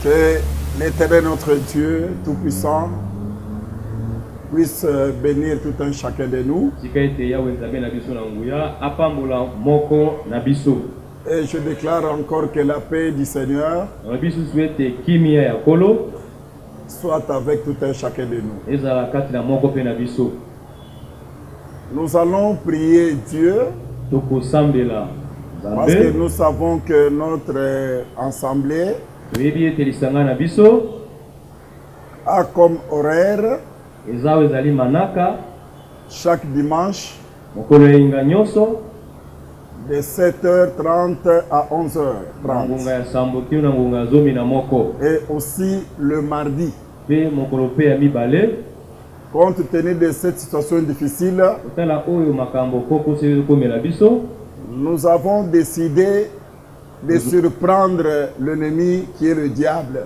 Que l'Éternel notre Dieu Tout-Puissant puisse bénir tout un chacun de nous. Et je déclare encore que la paix du Seigneur soit avec tout un chacun de nous. Nous allons prier Dieu parce que nous savons que notre assemblée a comme horaire chaque dimanche de 7h30 à 11h30 et aussi le mardi. Compte tenu de cette situation difficile, nous avons décidé de surprendre l'ennemi qui est le diable.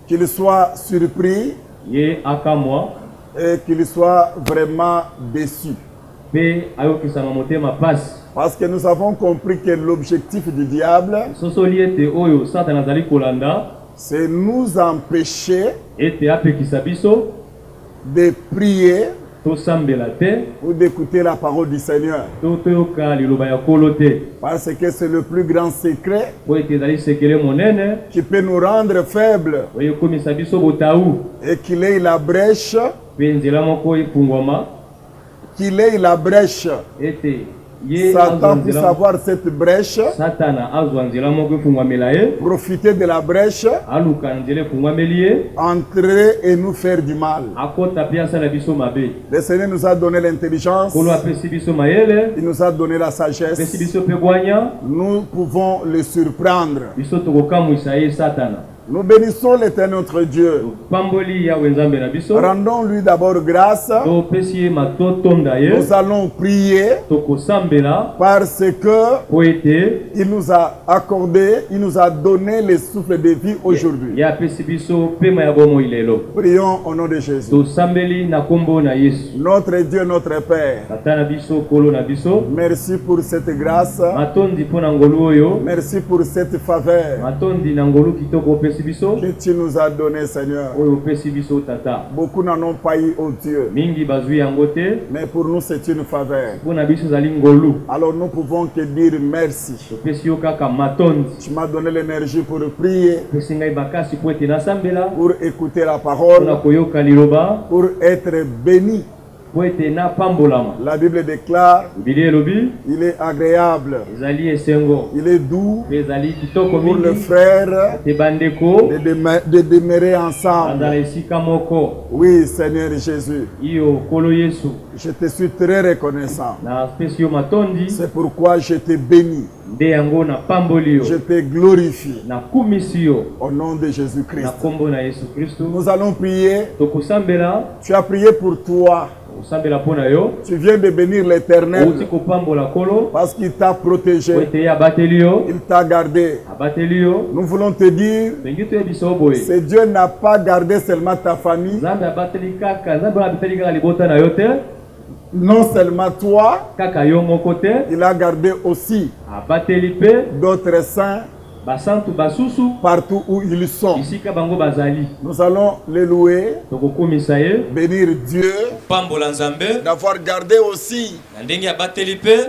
Qu'il soit surpris et qu'il soit vraiment déçu. Parce que nous avons compris que l'objectif du diable, c'est nous empêcher de prier ou d'écouter la parole du Seigneur. Parce que c'est le plus grand secret qui peut nous rendre faibles et qu'il ait la brèche, Satan puisse avoir cette brèche, profiter de la brèche, entrer et nous faire du mal. Le Seigneur nous a donné l'intelligence, il nous a donné la sagesse. Nous pouvons le surprendre. Nous bénissons l'Éternel notre Dieu. Rendons-lui d'abord grâce. Nous allons prier parce que il nous a accordé, il nous a donné le souffle de vie aujourd'hui. Prions au nom de Jésus. Notre Dieu, notre Père, merci pour cette grâce. Merci pour cette faveur que tu nous as donné, Seigneur. Beaucoup n'en ont pas eu, oh Dieu. Mais pour nous, c'est une faveur. Alors nous pouvons que dire merci. Tu m'as donné l'énergie pour prier, pour écouter la parole, pour être béni. La Bible déclare, il est agréable, il est doux pour le frère de demeurer ensemble. Oui, Seigneur Jésus, je te suis très reconnaissant. C'est pourquoi je te bénis. Je te glorifie au nom de Jésus-Christ. Nous allons prier. Tu as prié pour toi. Tu viens de bénir l'Éternel parce qu'il t'a protégé, il t'a gardé. Nous voulons te dire, ce Dieu n'a pas gardé seulement ta famille, non seulement toi, il a gardé aussi d'autres saints partout où ils sont. Nous allons les louer, bénir Dieu d'avoir gardé aussi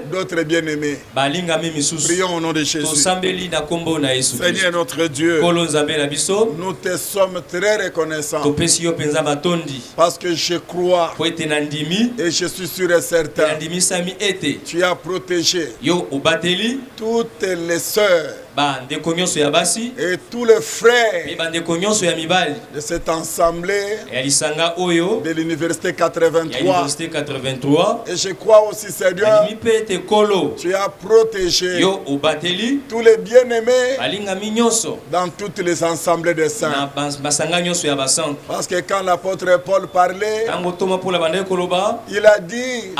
d'autres bien-aimés. Prions au nom de Jésus. Seigneur notre Dieu, nous te sommes très reconnaissants parce que je crois et je suis sûr et certain, tu as protégé toutes les sœurs et tous les frères de cette assemblée de l'université 83. Et je crois aussi, Seigneur, tu as protégé tous les bien-aimés dans toutes les assemblées des saints. Parce que quand l'apôtre Paul parlait, il a dit,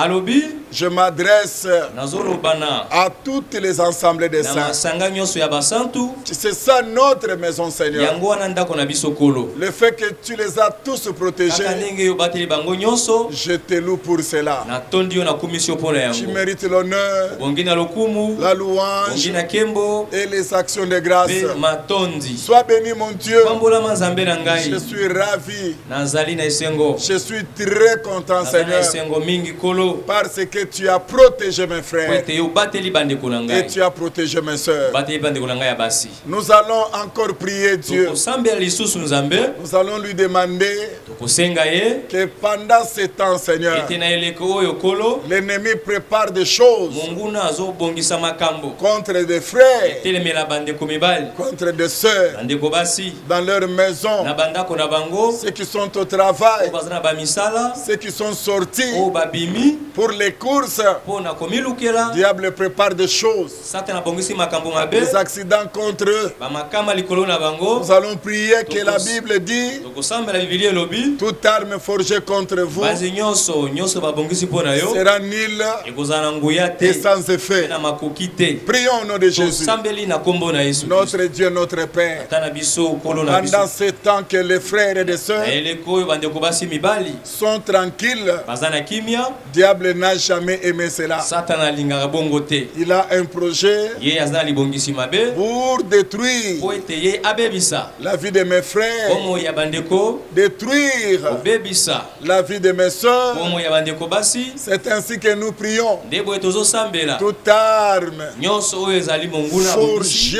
je m'adresse à toutes les assemblées des saints. C'est ça notre maison, Seigneur. Le fait que tu les as tous protégés, je te loue pour cela. Tu mérites l'honneur, la louange et les actions de grâce. Sois béni, mon Dieu. Je suis ravi. Je suis très content, Seigneur, parce que tu as protégé mes frères et tu as protégé mes soeurs. Nous allons encore prier Dieu. Nous allons lui demander que pendant ce temps, Seigneur, l'ennemi prépare des choses contre des frères, contre des sœurs, dans leur maison, ceux qui sont au travail, ceux qui sont sortis pour les courses. Le diable prépare des choses, des accidents contre eux. Nous allons prier que la Bible dit: toute arme forgée contre vous sera nulle et sans effet. Prions au nom de Jésus. Notre Dieu, notre Père, pendant ce temps que les frères et les sœurs sont tranquilles, le diable n'a jamais aimé cela. Il a un projet pour détruire la vie de mes frères, détruire la vie de mes soeurs. C'est ainsi que nous prions. Toute arme forgée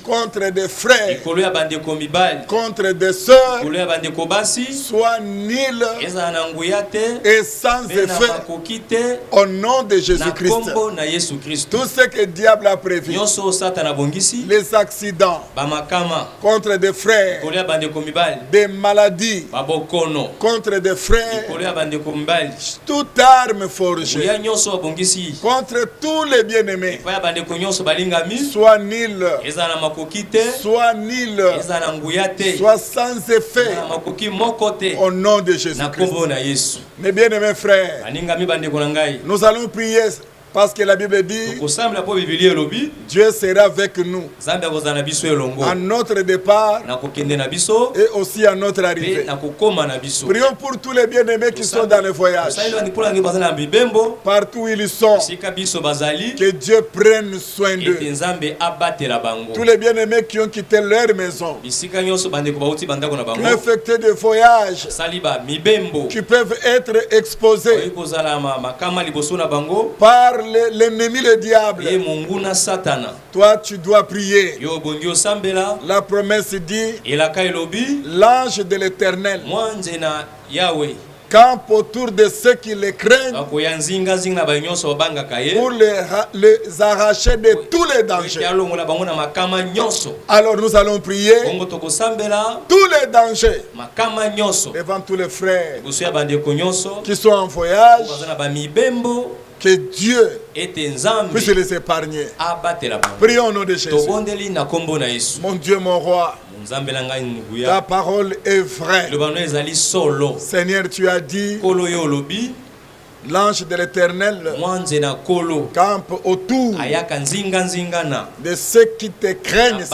contre des frères, contre des sœurs, soit nulle et sans effet, au nom de Jésus-Christ. Tout ce que le diable a prévu, les accidents contre des frères, des maladies contre des frères, toute arme forgée contre tous les bien-aimés, soit nulle, soit nulle, soit sans effet, au nom de Jésus-Christ. Mes bien-aimés frères, nous allons prier. Parce que la Bible dit: Dieu sera avec nous à notre départ et aussi à notre arrivée. Prions pour tous les bien-aimés qui sont dans le voyage, partout où ils sont, que Dieu prenne soin d'eux. Tous les bien-aimés qui ont quitté leur maison, qui ont effectué des voyages, qui peuvent être exposés par l'ennemi, le diable. Toi, tu dois prier. La promesse dit: l'ange de l'Éternel campe autour de ceux qui les craignent pour les arracher de tous les dangers. Alors nous allons prier tous les dangers devant tous les frères qui sont en voyage, que Dieu puisse les épargner. Prions au nom de Jésus. Mon Dieu, mon roi, ta parole est vraie. Seigneur, tu as dit: l'ange de l'Éternel campe autour de ceux qui te craignent.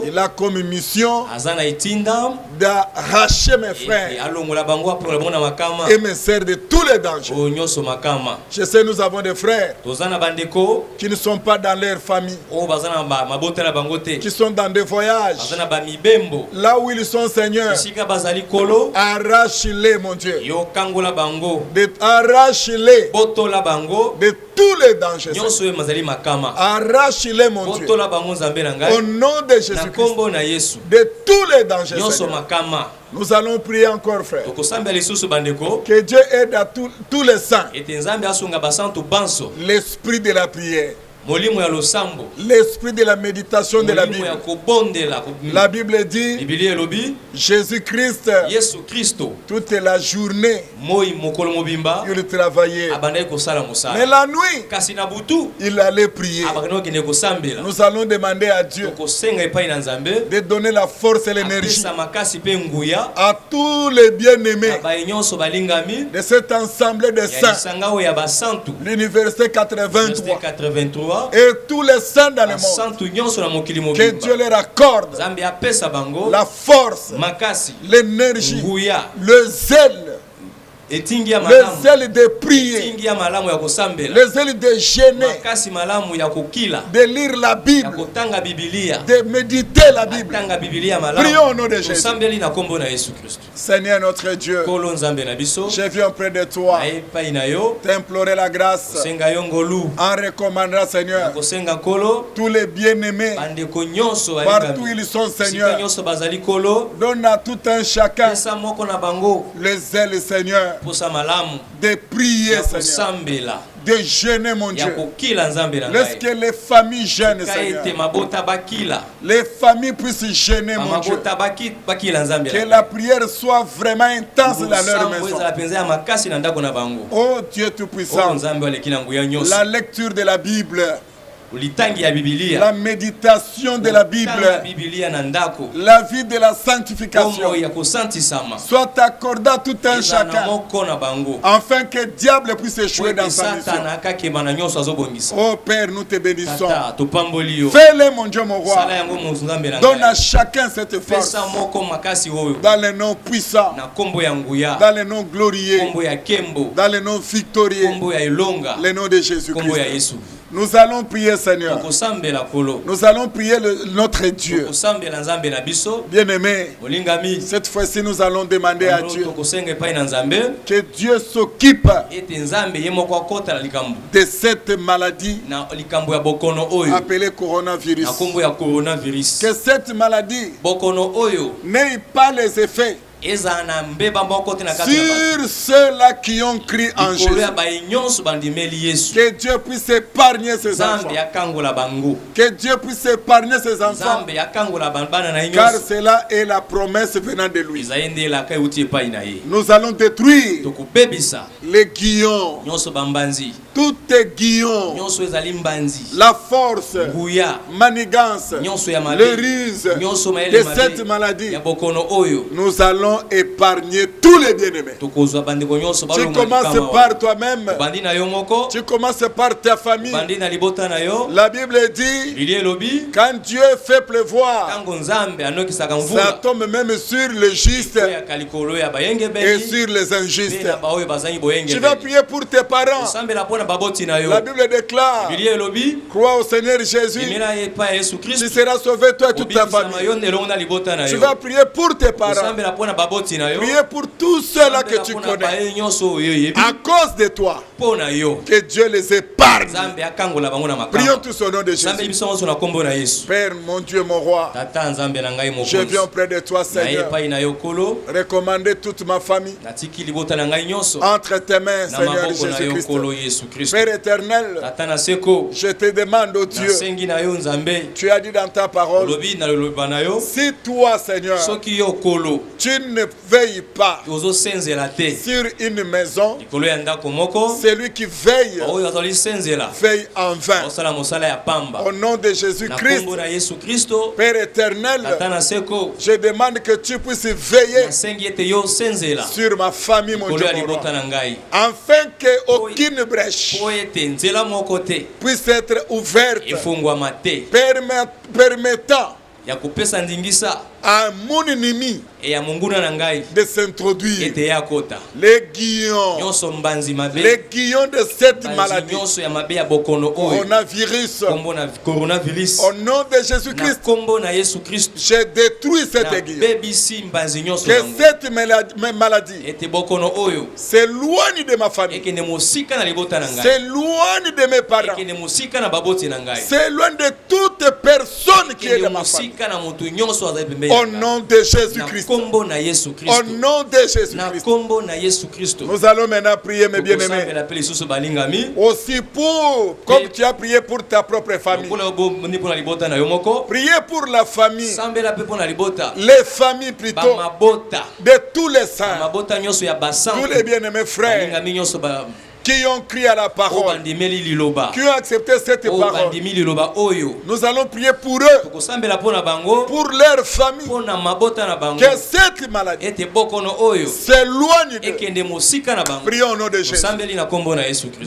Il a comme mission d'arracher mes frères et mes sœurs de tous les dangers. Je sais, nous avons des frères qui ne sont pas dans leur famille, qui sont dans des voyages. Là où ils sont, Seigneur, arrache-les, mon Dieu. Arrache-les de tous les dangers. Arrache-les, mon Dieu, au nom de Jésus-Christ, de tous les dangers, Seigneur. Nous allons prier encore, frère, que Dieu aide à tous les saints l'esprit de la prière, l'esprit de la méditation de la Bible. La Bible dit: Jésus-Christ, toute la journée, il travaillait, mais la nuit, il allait prier. Nous allons demander à Dieu de donner la force et l'énergie à tous les bien-aimés de cet ensemble de saints. L'université 83 et tous les saints dans le monde. Que Dieu leur accorde la force, l'énergie, le zèle. Le zèle de prier, le zèle de jeûner, de lire la Bible, de méditer la Bible. Prions au nom de Jésus. Seigneur notre Dieu, je viens auprès de toi t'implorer la grâce en recommandant, Seigneur, tous les bien-aimés partout ils sont, Seigneur. Donne à tout un chacun le zèle, Seigneur, de prier, Seigneur, de jeûner, mon Dieu. Laisse que les familles jeûnent, Seigneur. Les familles puissent jeûner, mon Dieu. Que la prière soit vraiment intense dans leur maison. Oh Dieu Tout-Puissant, la lecture de la Bible, la méditation de la Bible, la vie de la sanctification soit accordée à tout un chacun, afin que le diable puisse échouer dans sa mission. Oh Père, nous te bénissons. Fais-le, mon Dieu, mon roi. Donne à chacun cette force dans le nom puissant, dans le nom glorieux, dans le nom victorieux, le nom de Jésus-Christ. Nous allons prier, Seigneur. Nous allons prier notre Dieu. Bien-aimé, cette fois-ci, nous allons demander à Dieu que Dieu s'occupe de cette maladie appelée coronavirus. Que cette maladie n'ait pas les effets sur ceux-là qui ont crié en Jésus. Que Dieu puisse épargner ses enfants. Que Dieu puisse épargner ses enfants. Car cela est la promesse venant de lui. Nous allons détruire les guillons. Tout est guillon. La force, manigance, les ruses de cette maladie. Nous allons épargner tous les bien-aimés. Tu commences par toi-même. Tu commences par ta famille. La Bible dit, quand Dieu fait pleuvoir, ça tombe même sur les justes et sur les injustes. Tu vas prier pour tes parents. La Bible déclare, crois au Seigneur Jésus, tu seras sauvé, toi et toute ta famille. Tu vas prier pour tes parents. Priez pour tous ceux-là que tu connais. À cause de toi, que Dieu les épargne. Prions tous au nom de Jésus. Père, mon Dieu, mon roi, je viens auprès de toi, Seigneur, recommander toute ma famille entre tes mains, Seigneur Jésus-Christ. Père éternel, je te demande, oh Dieu, tu as dit dans ta parole, si toi, Seigneur, tu ne veilles pas sur une maison, celui qui veille, veille en vain. Au nom de Jésus-Christ, Père éternel, je demande que tu puisses veiller sur ma famille, mon Dieu, mon roi, afin qu'aucune brèche puisse être ouverte, permettant à mon ennemi de s'introduire. Les guillons de cette maladie, coronavirus, au nom de Jésus-Christ, je détruis cette aiguillon. Que cette maladie s'éloigne de ma famille, s'éloigne de mes parents, s'éloigne de toute personne qui est de ma famille. Au nom de Jésus-Christ. Au nom de Jésus-Christ. Nous allons maintenant prier, mes bien-aimés. Aussi comme tu as prié pour ta propre famille. Priez pour la famille. Les familles plutôt. De tous les saints. Tous les bien-aimés frères. qui ont crié à la parole, qui ont accepté cette parole. Nous allons prier pour eux, pour leur famille, que cette maladie s'éloigne d'eux. Prions au nom de Jésus.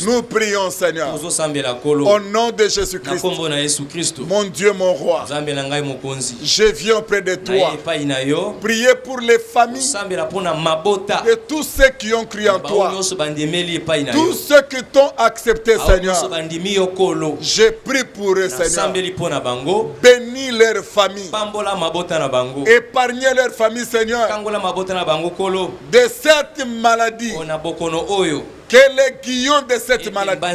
Nous prions, Seigneur, au nom de Jésus-Christ. Mon Dieu, mon roi, je viens auprès de toi, prier pour les familles de tous ceux qui ont crié en toi, tous ceux qui t'ont accepté, Seigneur. Je prie pour eux, Seigneur. Bénis leur famille. Épargnez leur famille, Seigneur, de cette maladie. Que les guillons de cette maladie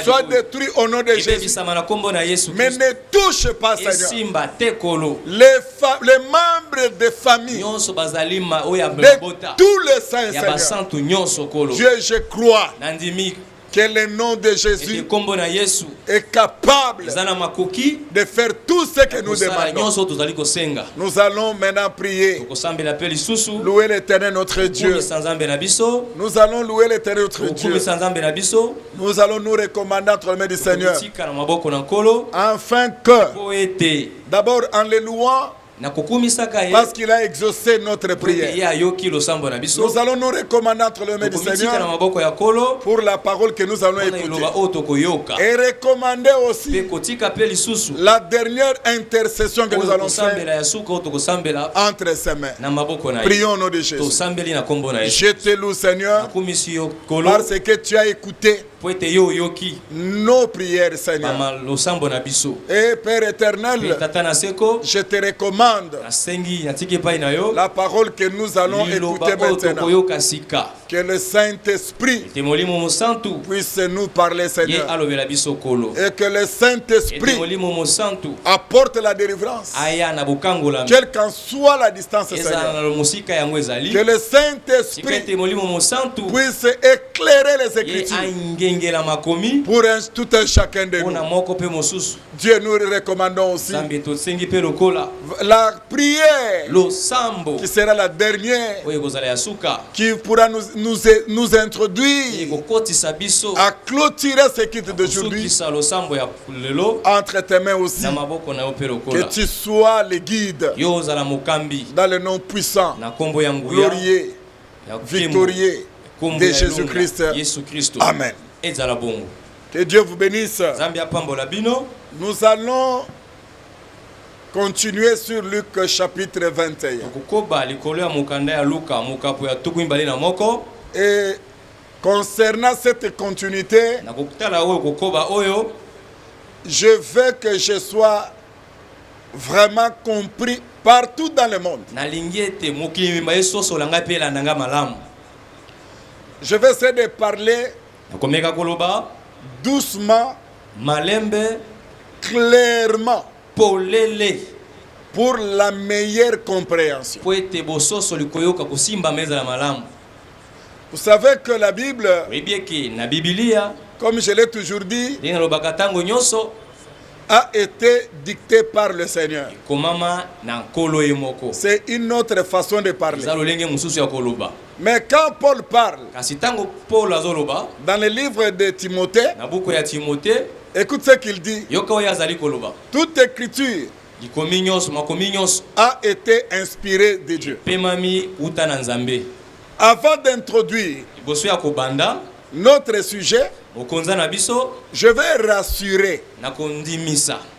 soient détruits au nom de Jésus. Mais ne touche pas, Seigneur, les membres des familles de tous les saints, Seigneur. Dieu, je crois que le nom de Jésus est capable de faire tout ce que nous demandons. Nous allons maintenant prier. Louer l'Éternel notre Dieu. Nous allons louer l'Éternel notre Dieu. Nous allons nous recommander entre les mains du Seigneur, afin que, d'abord en les louant, parce qu'il a exaucé notre prière, nous allons nous recommander entre les mains du Seigneur pour la parole que nous allons écouter, et recommander aussi la dernière intercession que nous allons faire entre ses mains. Prions au nom de Jésus. Je te loue, Seigneur, parce que tu as écouté nos prières, Seigneur. Et Père éternel, je te recommande la parole que nous allons écouter maintenant. Que le Saint-Esprit puisse nous parler, Seigneur. Et que le Saint-Esprit apporte la délivrance, quelle qu'en soit la distance, Seigneur. Que le Saint-Esprit puisse éclairer les Écritures pour tout un chacun de nous. Dieu, nous recommandons aussi la prière qui sera la dernière, qui pourra nous introduire à clôturer ce culte d'aujourd'hui entre tes mains aussi. Que tu sois le guide dans le nom puissant, glorieux, victorieux de Jésus-Christ. Amen. Que Dieu vous bénisse. Nous allons continuer sur Luc chapitre 21. Et concernant cette continuité, je veux que je sois vraiment compris partout dans le monde. Je vais essayer de parler doucement, clairement, pour la meilleure compréhension. Vous savez que la Bible, comme je l'ai toujours dit, a été dictée par le Seigneur. C'est une autre façon de parler. Mais quand Paul parle dans le livre de Timothée, écoute ce qu'il dit. Toute écriture a été inspirée de Dieu. Avant d'introduire notre sujet, je vais rassurer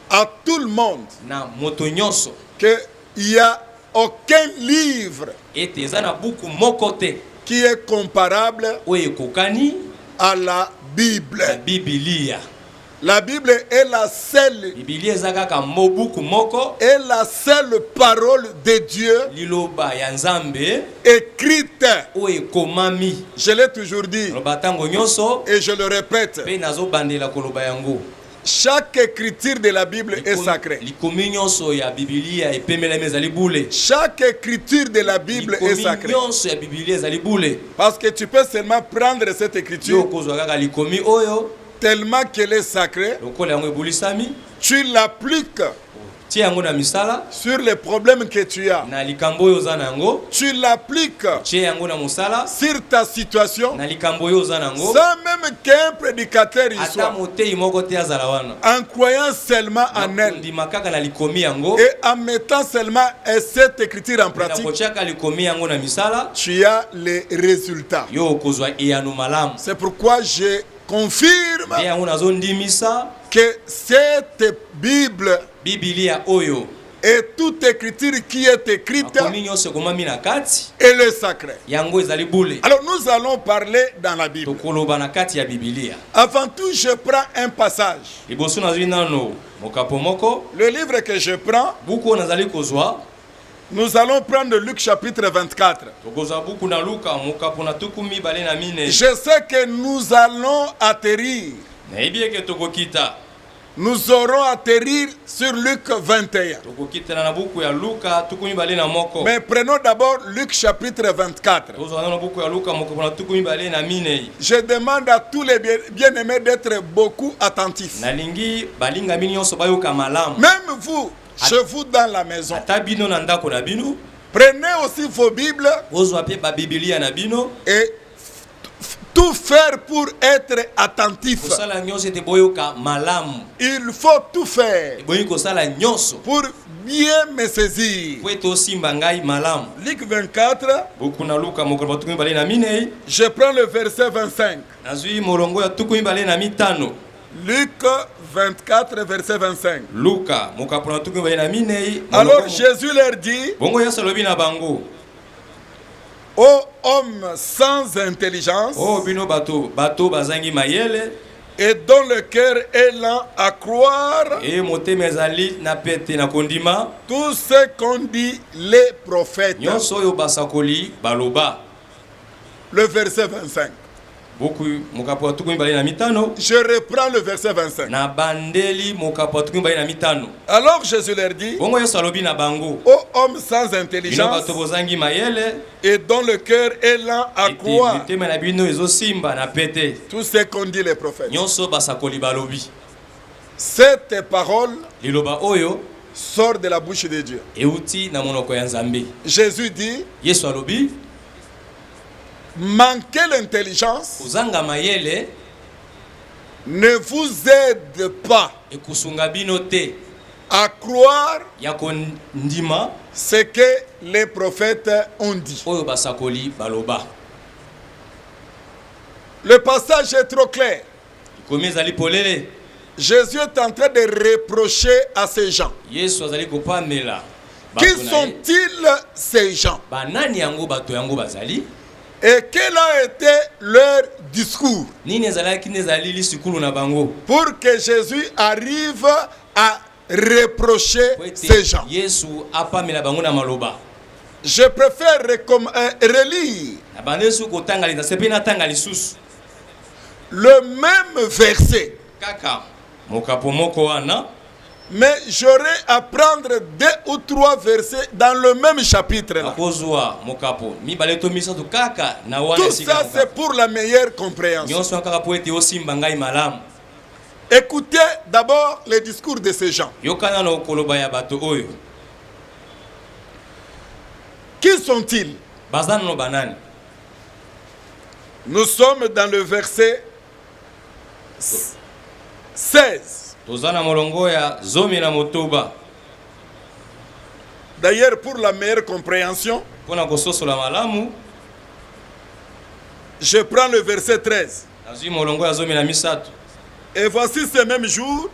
à tout le monde qu'il n'y a aucun livre qui est comparable à la Bible. La Bible est la seule parole de Dieu écrite. Je l'ai toujours dit et je le répète. Chaque écriture de la Bible est sacrée. Chaque écriture de la Bible est sacrée. Parce que tu peux seulement prendre cette écriture tellement qu'elle est sacrée, tu l'appliques sur les problèmes que tu as, tu l'appliques sur ta situation, sans même qu'un prédicateur y soit, en croyant seulement en elle et en mettant seulement cette écriture en pratique, tu as les résultats. C'est pourquoi je confirme que cette Bible et toute écriture qui est écrite est le sacré. Alors nous allons parler dans la Bible. Avant tout, je prends un passage. Le livre que je prends, nous allons prendre Luc chapitre 24. Je sais que nous allons atterrir. Nous aurons atterrir sur Luc 21. Mais prenons d'abord Luc chapitre 24. Je demande à tous les bien-aimés d'être beaucoup attentifs. Même vous, chez vous dans la maison. Prenez aussi vos Bibles et tout faire pour être attentif. Il faut tout faire pour bien me saisir. Luc 24, je prends le verset 25. Luc 24, verset 25. Alors Jésus leur dit: ô homme sans intelligence, et dont le cœur est lent à croire tout ce qu'ont dit les prophètes. Le verset 25. Je reprends le verset 25. Alors Jésus leur dit: ô homme sans intelligence, et dont le cœur est lent à croire tout ce qu'ont dit les prophètes. Cette parole sort de la bouche de Dieu. Jésus dit: manquer l'intelligence ne vous aide pas à croire ce que les prophètes ont dit. Le passage est trop clair. Jésus est en train de reprocher à ces gens. Qui sont-ils, ces gens? Et quel a été leur discours pour que Jésus arrive à reprocher ces gens? Je préfère relire le même verset, mais j'aurais à prendre 2 ou 3 versets dans le même chapitre là. Tout ça c'est pour la meilleure compréhension. Écoutez d'abord les discours de ces gens. Qui sont-ils? Nous sommes dans le verset 16. D'ailleurs, pour la meilleure compréhension, je prends le verset 13. Et voici ce même jour,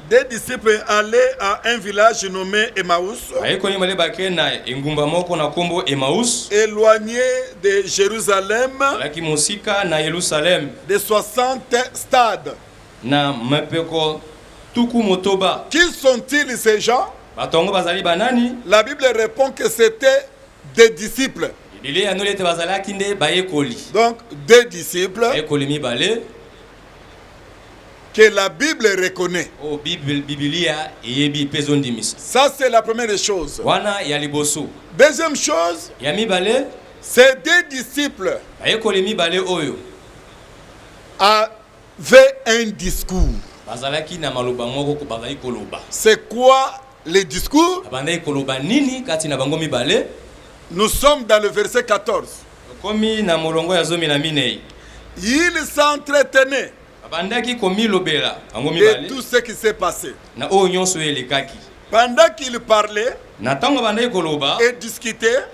des disciples allaient à un village nommé Emmaüs, éloigné de Jérusalem de 60 stades. Qui sont-ils ces gens? La Bible répond que c'était des disciples. Donc des disciples que la Bible reconnaît. Ça c'est la première chose. Deuxième chose, c'est des disciples avaient un discours. C'est quoi les discours? Nous sommes dans le verset 14. Il s'entretenait de tout ce qui s'est passé. Pendant qu'il parlait et discutait,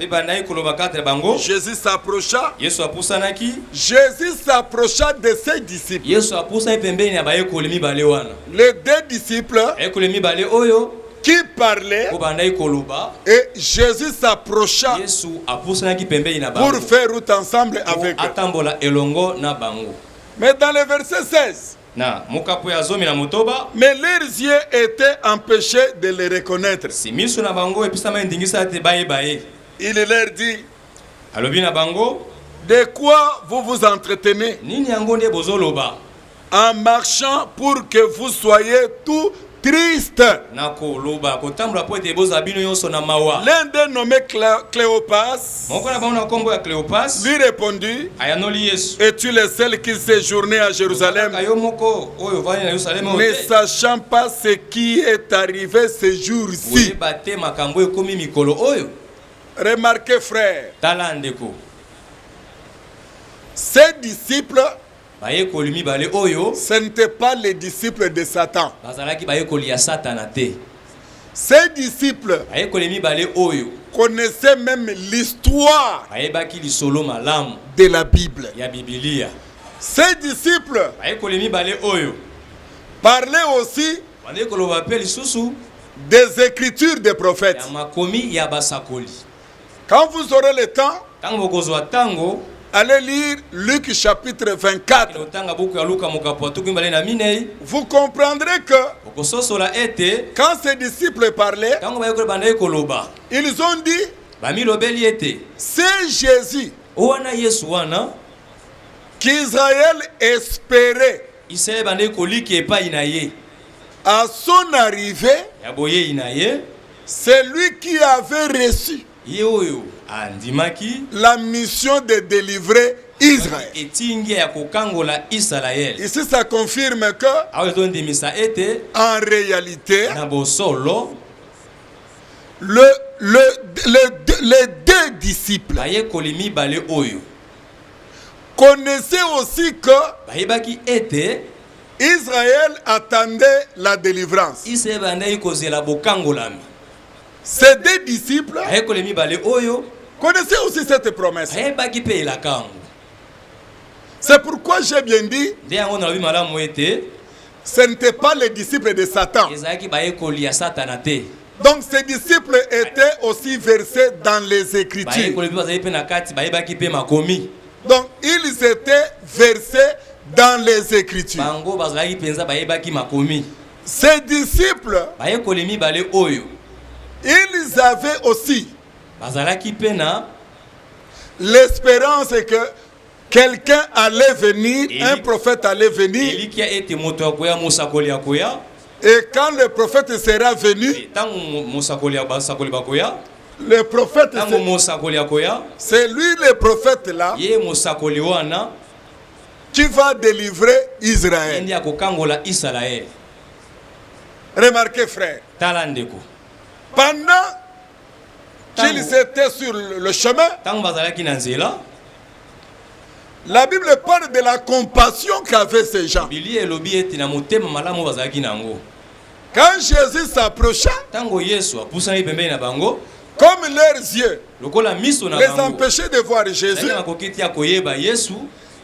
Jésus s'approcha. Jésus s'approcha de ses disciples. Les deux disciples qui parlaient, et Jésus s'approcha pour faire route ensemble avec eux. Mais dans le verset 16, mais leurs yeux étaient empêchés de les reconnaître. Il leur dit, de quoi vous vous entretenez en marchant pour que vous soyez tous tristes? L'un d'eux nommé Cléopas lui répondit, es-tu le seul qui séjournait à Jérusalem, ne sachant pas ce qui est arrivé ce jour-ci? Remarquez, frère, ces disciples, ce n'étaient pas les disciples de Satan. Ces disciples connaissaient même l'histoire de la Bible. Ces disciples parlaient aussi des écritures des prophètes. Quand vous aurez le temps, allez lire Luc chapitre 24. Vous comprendrez que quand ces disciples parlaient, ils ont dit, c'est Jésus qu'Israël espérait. À son arrivée, c'est lui qui avait reçu la mission de délivrer Israël. Ici, ça confirme que, en réalité, les deux disciples connaissaient aussi que Israël attendait la délivrance. Ces deux disciples connaissaient aussi cette promesse. C'est pourquoi j'ai bien dit, ce n'étaient pas les disciples de Satan. Donc ces disciples étaient aussi versés dans les Écritures. Donc ils étaient versés dans les Écritures. Ces disciples, ils avaient aussi l'espérance que quelqu'un allait venir, un prophète allait venir. Et quand le prophète sera venu, le prophète, c'est lui le prophète là qui va délivrer Israël. Remarquez, frère, pendant qu'ils étaient sur le chemin, la Bible parle de la compassion qu'avaient ces gens. Quand Jésus s'approcha, comme leurs yeux les empêchaient de voir Jésus,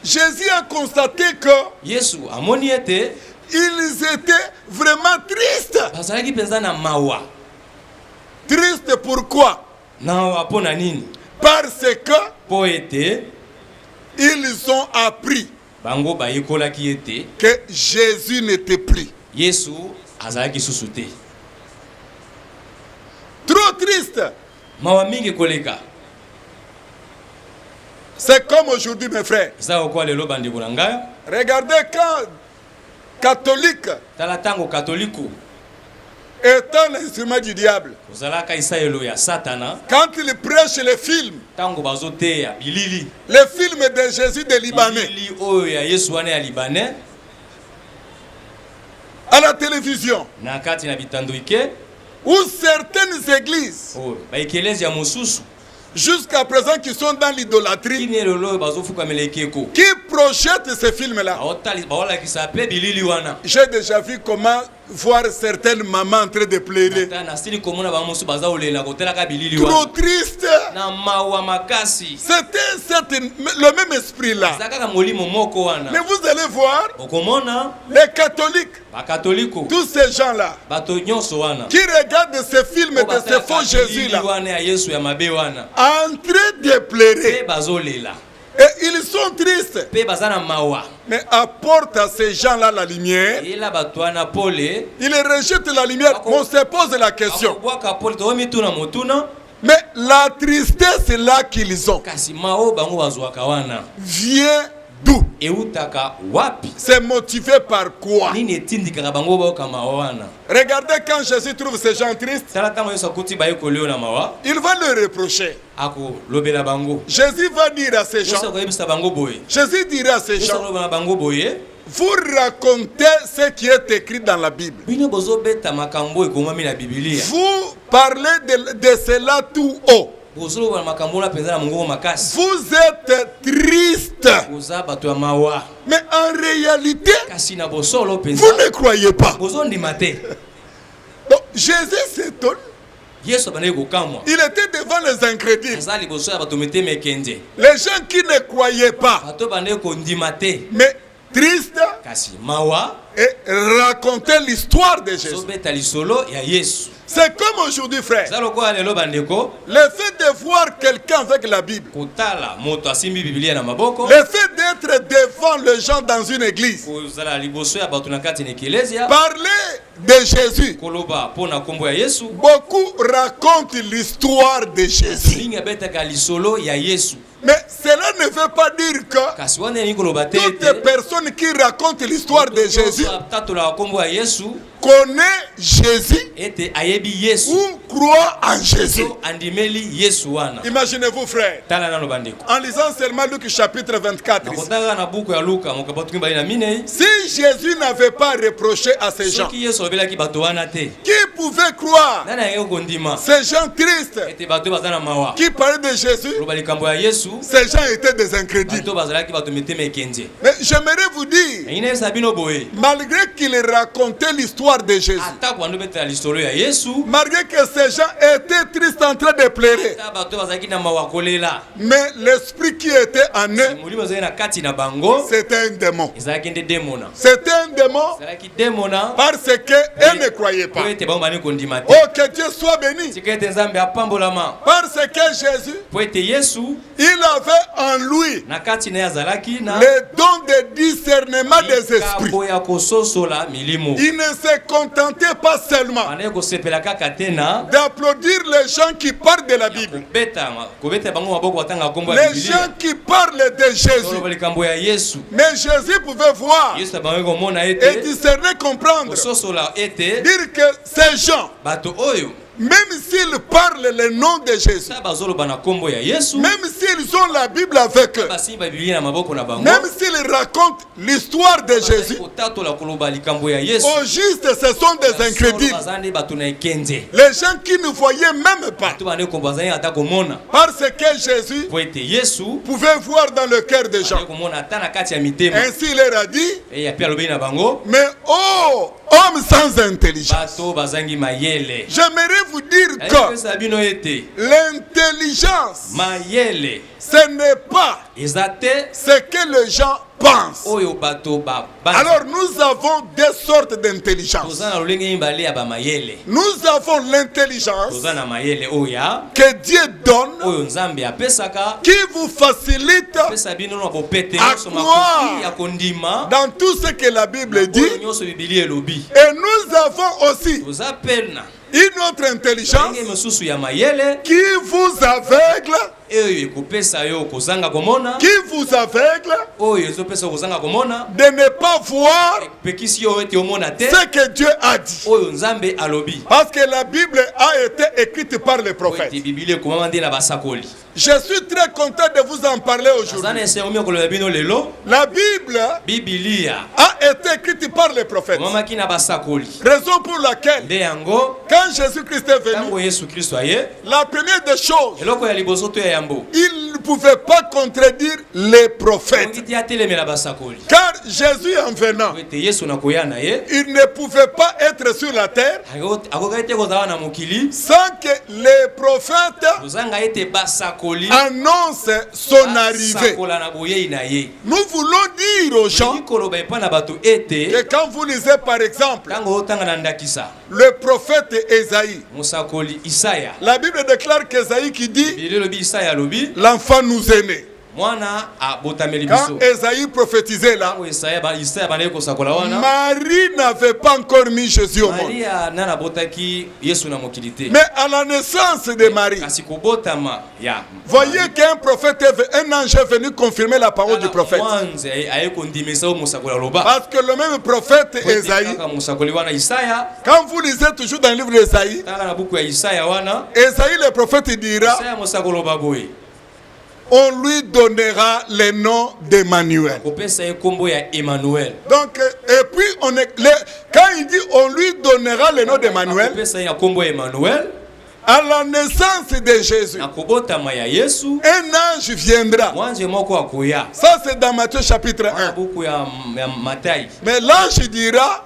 Jésus a constaté que ils étaient vraiment tristes. Tristes pourquoi? Parce que ils ont appris que Jésus n'était plus. Trop triste. C'est comme aujourd'hui, mes frères. Regardez quand catholique étant l'instrument du diable, quand il prêche les films, les films de Jésus des Libanais, à la télévision, ou certaines églises, jusqu'à présent qui sont dans l'idolâtrie, qui projettent ces films-là. J'ai déjà vu comment voir certaines mamans en train de pleurer. Trop triste. C'était le même esprit-là. Mais vous allez voir, les catholiques, tous ces gens-là, qui regardent ces films de ces faux Jésus-là, en train de pleurer. Et ils sont tristes. Mais apporte à ces gens-là la lumière. Ils rejettent la lumière. On se pose la question. Mais la tristesse est là qu'ils ont. Vient d'où? C'est motivé par quoi? Regardez quand Jésus trouve ces gens tristes, il va leur reprocher. Jésus va dire à ces gens, Jésus dira à ces gens, vous racontez ce qui est écrit dans la Bible. Vous parlez de cela tout haut. Vous êtes triste. Mais en réalité, vous ne croyez pas. Donc, Jésus s'étonne. Il était devant les incrédules. Les gens qui ne croyaient pas. Mais tristes. Et raconter l'histoire de Jésus. C'est comme aujourd'hui, frère. Le fait de voir quelqu'un avec la Bible, le fait d'être devant les gens dans une église, parler de Jésus, beaucoup racontent l'histoire de Jésus. Mais cela ne veut pas dire que toute personne qui raconte l'histoire de Jésus connaît Jésus ou croit en Jésus. Imaginez-vous, frère, en lisant seulement Luc chapitre 24 ici, si Jésus n'avait pas reproché à ces gens, qui pouvait croire? Ces gens tristes qui parlaient de Jésus, ces gens étaient des incrédules. Mais j'aimerais vous dire, malgré qu'il racontait l'histoire de Jésus, malgré que ces gens étaient tristes en train de pleurer, mais l'esprit qui était en eux, c'était un démon. C'était un démon parce qu'eux ne croyaient pas. Oh, que Dieu soit béni. Parce que Jésus, il avait en lui le don de discernement des esprits. Il ne se contentait pas seulement d'applaudir les gens qui parlent de la Bible, les gens qui parlent de Jésus. Mais Jésus pouvait voir et discerner, comprendre, dire que ces gens, même s'ils parlent le nom de Jésus, même s'ils ont la Bible avec eux, même s'ils racontent l'histoire de Jésus, au juste ce sont des incrédules. Les gens qui ne voyaient même pas. Parce que Jésus pouvait voir dans le cœur des gens. Ainsi il leur a dit, mais oh, homme sans intelligence. J'aimerais vous dire que l'intelligence, ce n'est pas ce que les gens pensent. Alors nous avons deux sortes d'intelligence. Nous avons l'intelligence que Dieu donne, qui vous facilite à croire dans tout ce que la Bible dit. Et nous avons aussi une autre intelligence qui vous aveugle qui vous aveugle de ne pas voir ce que Dieu a dit. Parce que la Bible a été écrite par les prophètes. Je suis très content de vous en parler aujourd'hui. La Bible a été écrite par les prophètes. Raison pour laquelle, quand Jésus-Christ est venu, la première des choses, il ne pouvait pas contredire les prophètes. Car Jésus en venant, il ne pouvait pas être sur la terre sans que les prophètes annonce son arrivée. Nous voulons dire aux gens que quand vous lisez par exemple le prophète Ésaïe, la Bible déclare qu'Ésaïe qui dit l'enfant nous est né. Quand Ésaïe prophétisait là, Marie n'avait pas encore mis Jésus au monde. Mais à la naissance de Marie, voyez qu'un prophète, un ange est venu confirmer la parole du prophète. Parce que le même prophète Ésaïe, quand vous lisez toujours dans le livre d'Ésaïe, Ésaïe le prophète dira, on lui donnera le nom d'Emmanuel. Donc, et puis, quand il dit on lui donnera le nom d'Emmanuel, à la naissance de Jésus, un ange viendra. Ça, c'est dans Matthieu chapitre 1. Mais l'ange dira,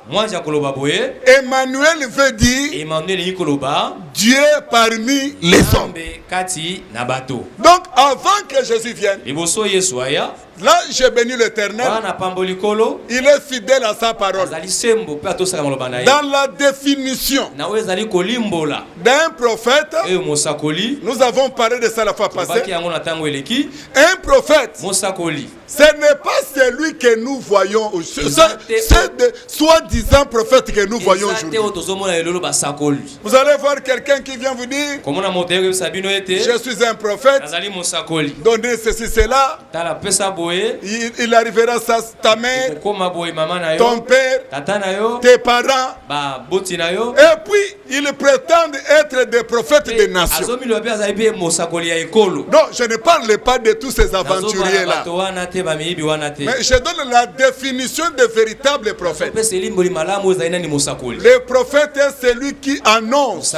Emmanuel veut dire Dieu parmi les hommes. Donc, avant que Jésus vienne, là, j'ai béni l'Éternel. Il est fidèle à sa parole. Dans la définition d'un prophète, nous avons parlé de ça la fois passée. Un prophète, ce n'est pas celui que nous voyons, c'est soi-disant prophète que nous voyons aujourd'hui. Vous allez voir quelqu'un qui vient vous dire, je suis un prophète, donnez ceci, cela. Il arrivera ça, ta mère, ton père, tes parents. Et puis, ils prétendent être des prophètes des nations. Non, je ne parle pas de tous ces aventuriers-là. Mais je donne la définition de véritable prophète. Le prophète est celui qui annonce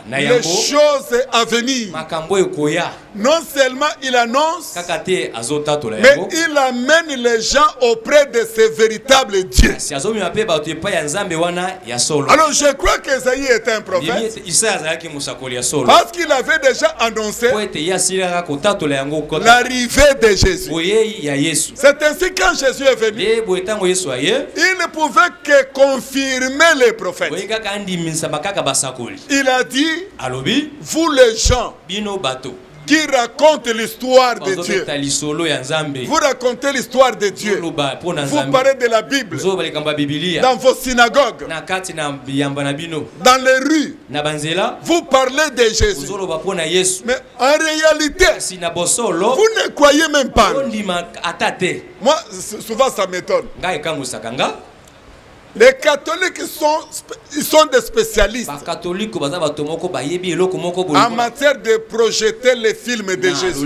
les choses à venir. Non seulement il annonce, mais il amène les gens auprès de ces véritables dieux. Alors je crois qu'Ésaïe est un prophète parce qu'il avait déjà annoncé l'arrivée de Jésus. C'est ainsi quand Jésus est venu, il ne pouvait que confirmer les prophètes. Il a dit, vous les gens qui racontent l'histoire de Dieu, vous racontez l'histoire de Dieu, vous parlez de la Bible dans vos synagogues, dans les rues, vous parlez de Jésus, mais en réalité vous ne croyez même pas. Moi souvent ça m'étonne. Les catholiques sont des spécialistes en matière de projeter les films de Jésus.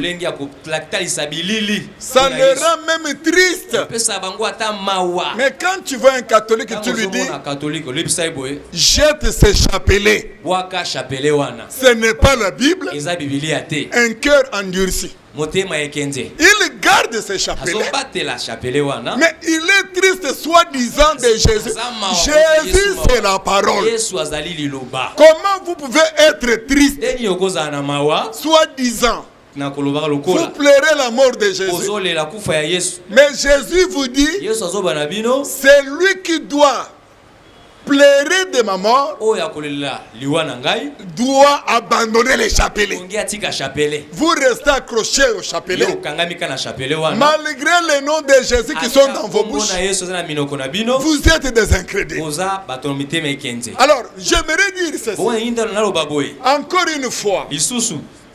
Ça les rend même tristes. Mais quand tu vois un catholique, tu lui dis, jette ce chapelet. Ce n'est pas la Bible. Un cœur endurci. Il garde ses chapelets, mais il est triste soi-disant de Jésus. Jésus, c'est la parole. Comment vous pouvez être triste soi-disant? Vous pleurez la mort de Jésus. Mais Jésus vous dit, c'est lui qui doit pleurer de ma mort, doit abandonner les chapelets. Vous restez accrochés au chapelet malgré les noms de Jésus qui sont dans vos bouches. Vous êtes des incrédules. Alors j'aimerais dire ceci encore une fois.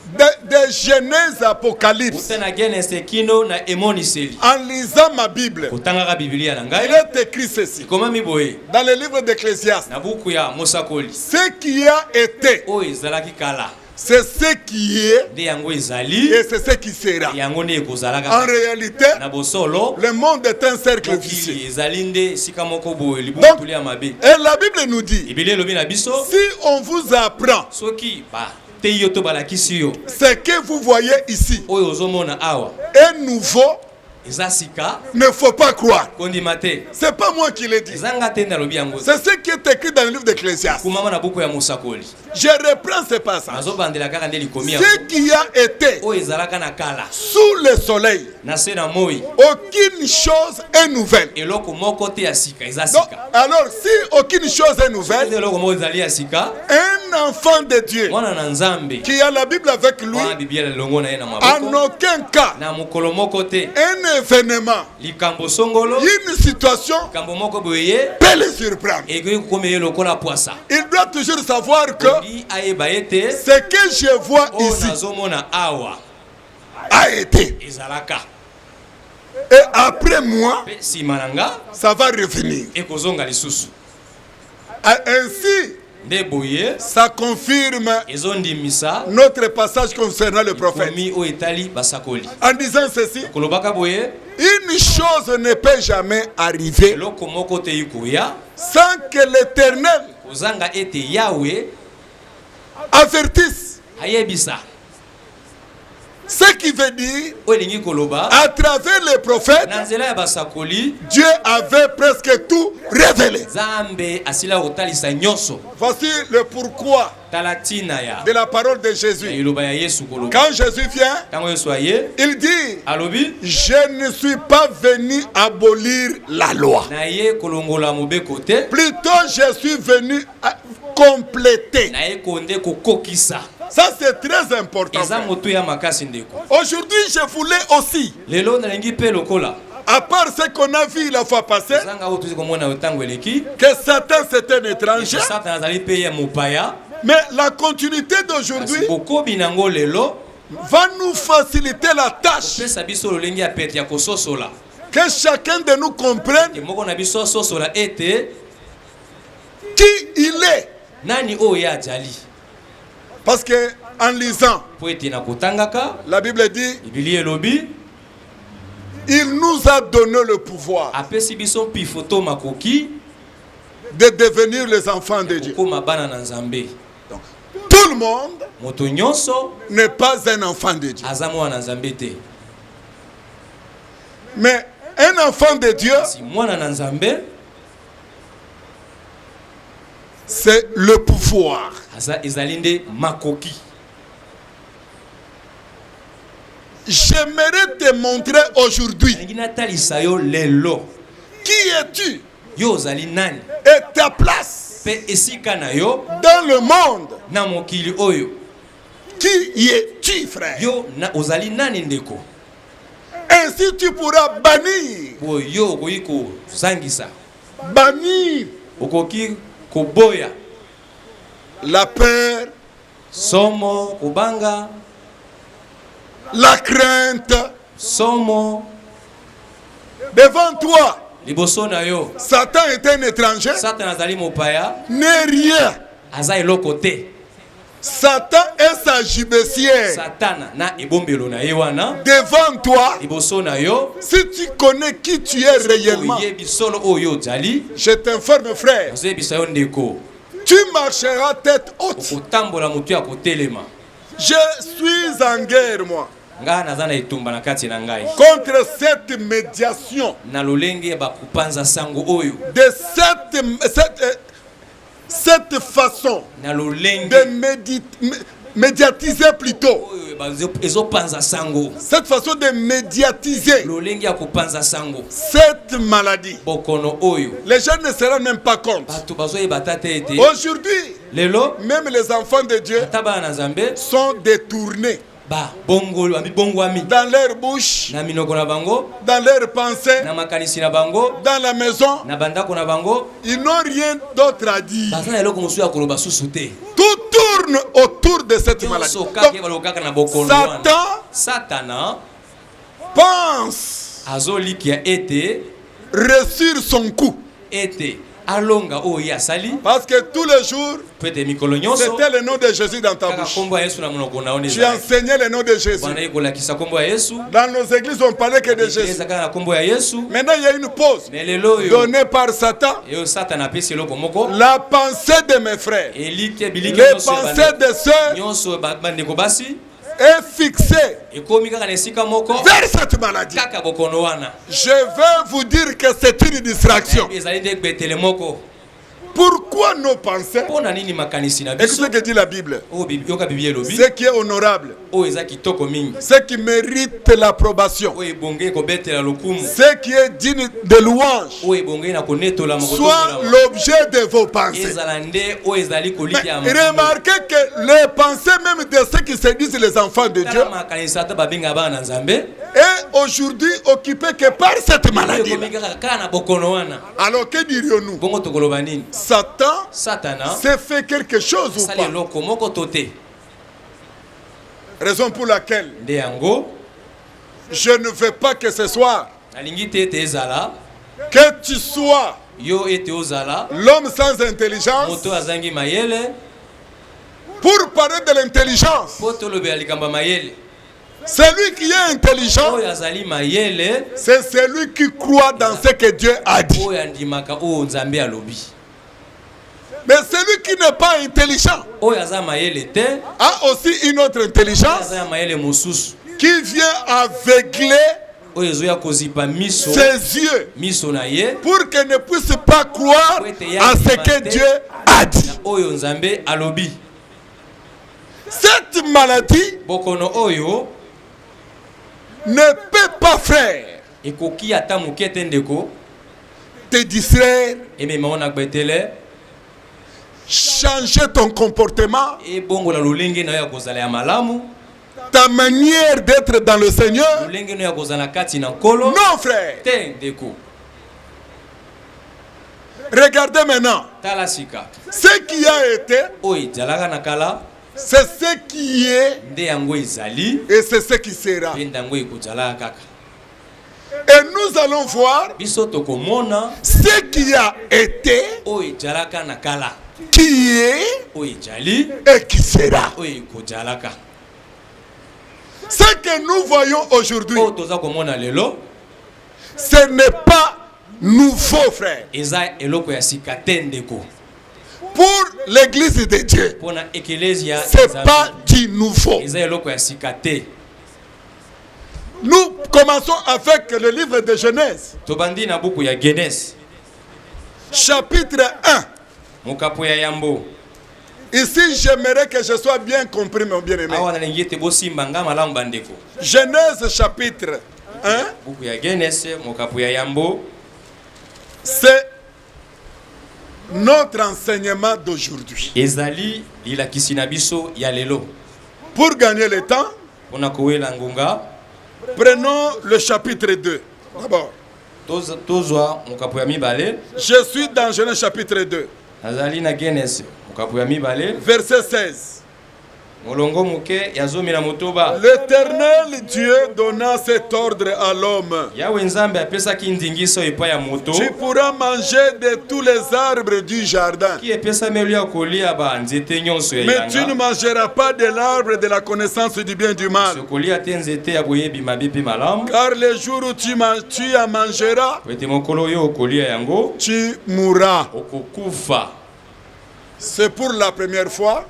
de Genèse Apocalypse, en lisant ma Bible, il est écrit ceci dans le livre d'Ecclésiaste: ce qui a été, c'est ce qui est et c'est ce qui sera. En réalité, le monde est un cercle vicieux. Donc, et la Bible nous dit, si on vous apprend ce que vous voyez ici est nouveau, il ne faut pas croire. C'est pas moi qui l'ai dit. C'est ce qui est écrit dans le livre d'Ecclésiaste. Je reprends ce passage. Ce qui a été sous le soleil, aucune chose est nouvelle. Donc, alors, si aucune chose est nouvelle, un enfant de Dieu qui a la Bible avec lui, en aucun cas, un événement, une situation peut le surprendre. Il doit toujours savoir que ce que je vois ici a été. Et après moi, ça va revenir. Ainsi, ça confirme notre passage concernant le prophète en disant ceci: une chose ne peut jamais arriver sans que l'Éternel avertisse. Ce qui veut dire, à travers les prophètes, Dieu avait presque tout révélé. Voici le pourquoi de la parole de Jésus. Quand Jésus vient, il dit: je ne suis pas venu abolir la loi. Plutôt, je suis venu compléter. Ça, c'est très important. Aujourd'hui, je voulais aussi, à part ce qu'on a vu la fois passée, que Satan c'est un étranger, mais la continuité d'aujourd'hui va nous faciliter la tâche. Que chacun de nous comprenne qui il est. Parce que en lisant, la Bible dit, il nous a donné le pouvoir de devenir les enfants de Dieu. Donc, tout le monde n'est pas un enfant de Dieu. Mais un enfant de Dieu, c'est le pouvoir. J'aimerais te montrer aujourd'hui qui es-tu et ta place dans le monde. Qui es-tu, frère? Ainsi tu pourras bannir la peur, la crainte. Devant toi, Satan est un étranger, n'est rien. Satan est sa gibecière. Devant toi, si tu connais qui tu es réellement, je t'informe, frère, tu marcheras tête haute. Je suis en guerre, moi, contre cette médiation de cette façon de médiatiser plutôt. Cette façon de médiatiser cette maladie. Les gens ne se rendent même pas compte. Aujourd'hui, même les enfants de Dieu sont détournés dans leur bouche, dans leurs pensées, dans la maison. Ils n'ont rien d'autre à dire. Tout tourne autour de cette maladie. Donc, Satan pense réussir son coup. Parce que tous les jours, c'était le nom de Jésus dans ta bouche. Tu enseignais le nom de Jésus. Dans nos églises, on parlait que de Jésus. Maintenant, il y a une pause donnée par Satan. La pensée de mes frères, les pensées de ceux est fixé vers cette maladie. Je vais vous dire que c'est une distraction. Pourquoi nos pensées? Écoutez ce que dit la Bible. Ce qui est honorable, ce qui mérite l'approbation, ce qui est digne de louange, soit l'objet de vos pensées. Mais remarquez que les pensées même de ceux qui se disent les enfants de Dieu est aujourd'hui occupé que par cette maladie. Alors que dirions-nous? Satan s'est fait quelque chose ou pas? Raison pour laquelle je ne veux pas que ce soir que tu sois l'homme sans intelligence pour parler de l'intelligence. Celui qui est intelligent, c'est celui qui croit dans ce que Dieu a dit. Mais celui qui n'est pas intelligent a aussi une autre intelligence qui vient aveugler ses yeux pour qu'il ne puisse pas croire à ce que Dieu a dit. Cette maladie ne peut pas, frère, te distraire, changer ton comportement, ta manière d'être dans le Seigneur. Non, frère. Regardez maintenant. Ce qui a été, c'est ce qui est et c'est ce qui sera. Et nous allons voir ce qui a été, qui est et qui sera. Ce que nous voyons aujourd'hui, ce n'est pas nouveau, frère. Pour l'église de Dieu, ce n'est pas du nouveau. Nous commençons avec le livre de Genèse. Chapitre 1. Ici, j'aimerais que je sois bien compris, mon bien-aimé. Genèse chapitre 1. C'est notre enseignement d'aujourd'hui. Pour gagner le temps, prenons le chapitre 2. D'abord, je suis dans Genèse chapitre 2. Verset 16. L'Éternel Dieu donna cet ordre à l'homme. Tu pourras manger de tous les arbres du jardin, mais tu ne mangeras pas de l'arbre de la connaissance du bien et du mal, car le jour où tu en mangeras, tu mourras. C'est pour la première fois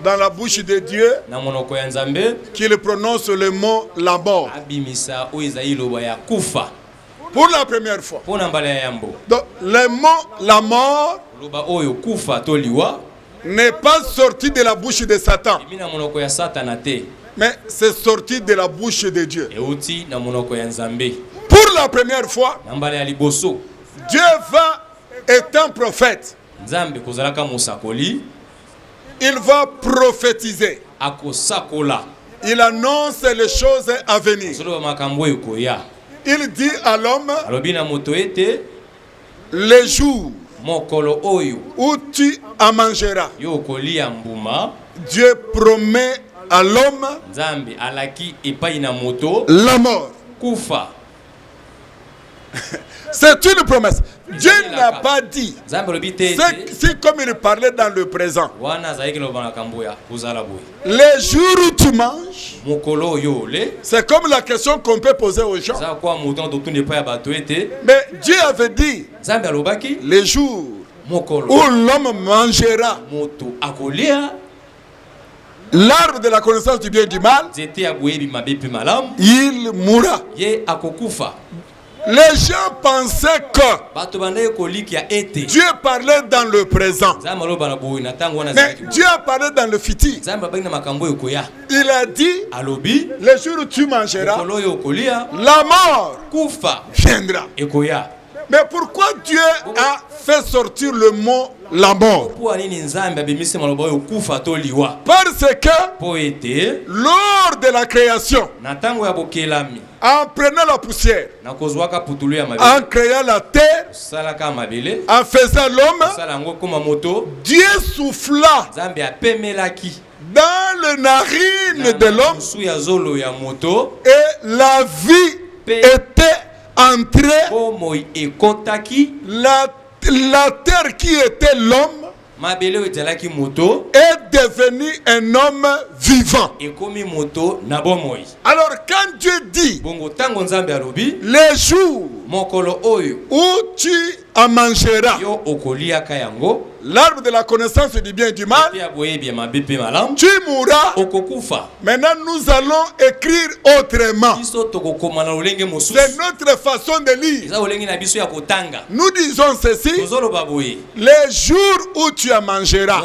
dans la bouche de Dieu qu'il prononce le mot la mort. Pour la première fois. Donc, le mot la mort n'est pas sorti de la bouche de Satan, mais c'est sorti de la bouche de Dieu. Pour la première fois, Dieu va étant prophète. Il va prophétiser. Il annonce les choses à venir. Il dit à l'homme les jours où tu en mangeras. Dieu promet à l'homme la mort. C'est une promesse. Dieu n'a pas dit. C'est comme il parlait dans le présent. Les jours où tu manges, c'est comme la question qu'on peut poser aux gens. Mais Dieu avait dit, les jours où l'homme mangera l'arbre de la connaissance du bien et du mal, il mourra. Les gens pensaient que Dieu parlait dans le présent. Mais Dieu a parlé dans le futur. Il a dit, le jour où tu mangeras, la mort viendra. Mais pourquoi Dieu a fait sortir le mot la mort? Parce que lors de la création, en prenant la poussière, en créant la terre, en faisant l'homme, Dieu souffla dans les narines de l'homme et la vie était entrée. La terre qui était l'homme est devenu un homme vivant. Alors quand Dieu dit les jours où tu en mangeras l'arbre de la connaissance du bien et du mal, tu mourras. Maintenant nous allons écrire autrement. C'est notre façon de lire. Nous disons ceci: les jours où tu en mangeras,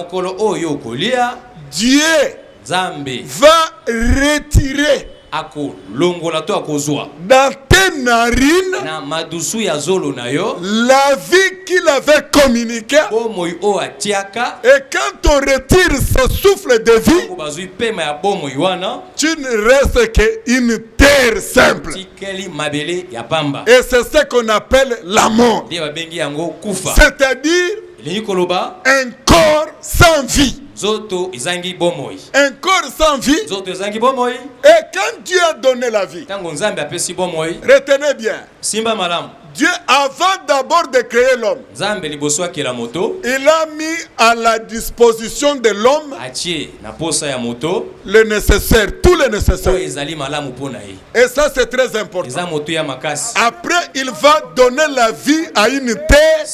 Dieu va retirer dans tes narines la vie qu'il avait communiquée. Et quand on retire ce souffle de vie, tu ne restes qu'une terre simple. Et c'est ce qu'on appelle la mort. C'est-à-dire un corps sans vie. Un corps sans vie. Et quand Dieu a donné la vie, retenez bien, Dieu, avant d'abord de créer l'homme, il a mis à la disposition de l'homme le nécessaire, tout le nécessaire. Et ça c'est très important. Après il va donner la vie à une terre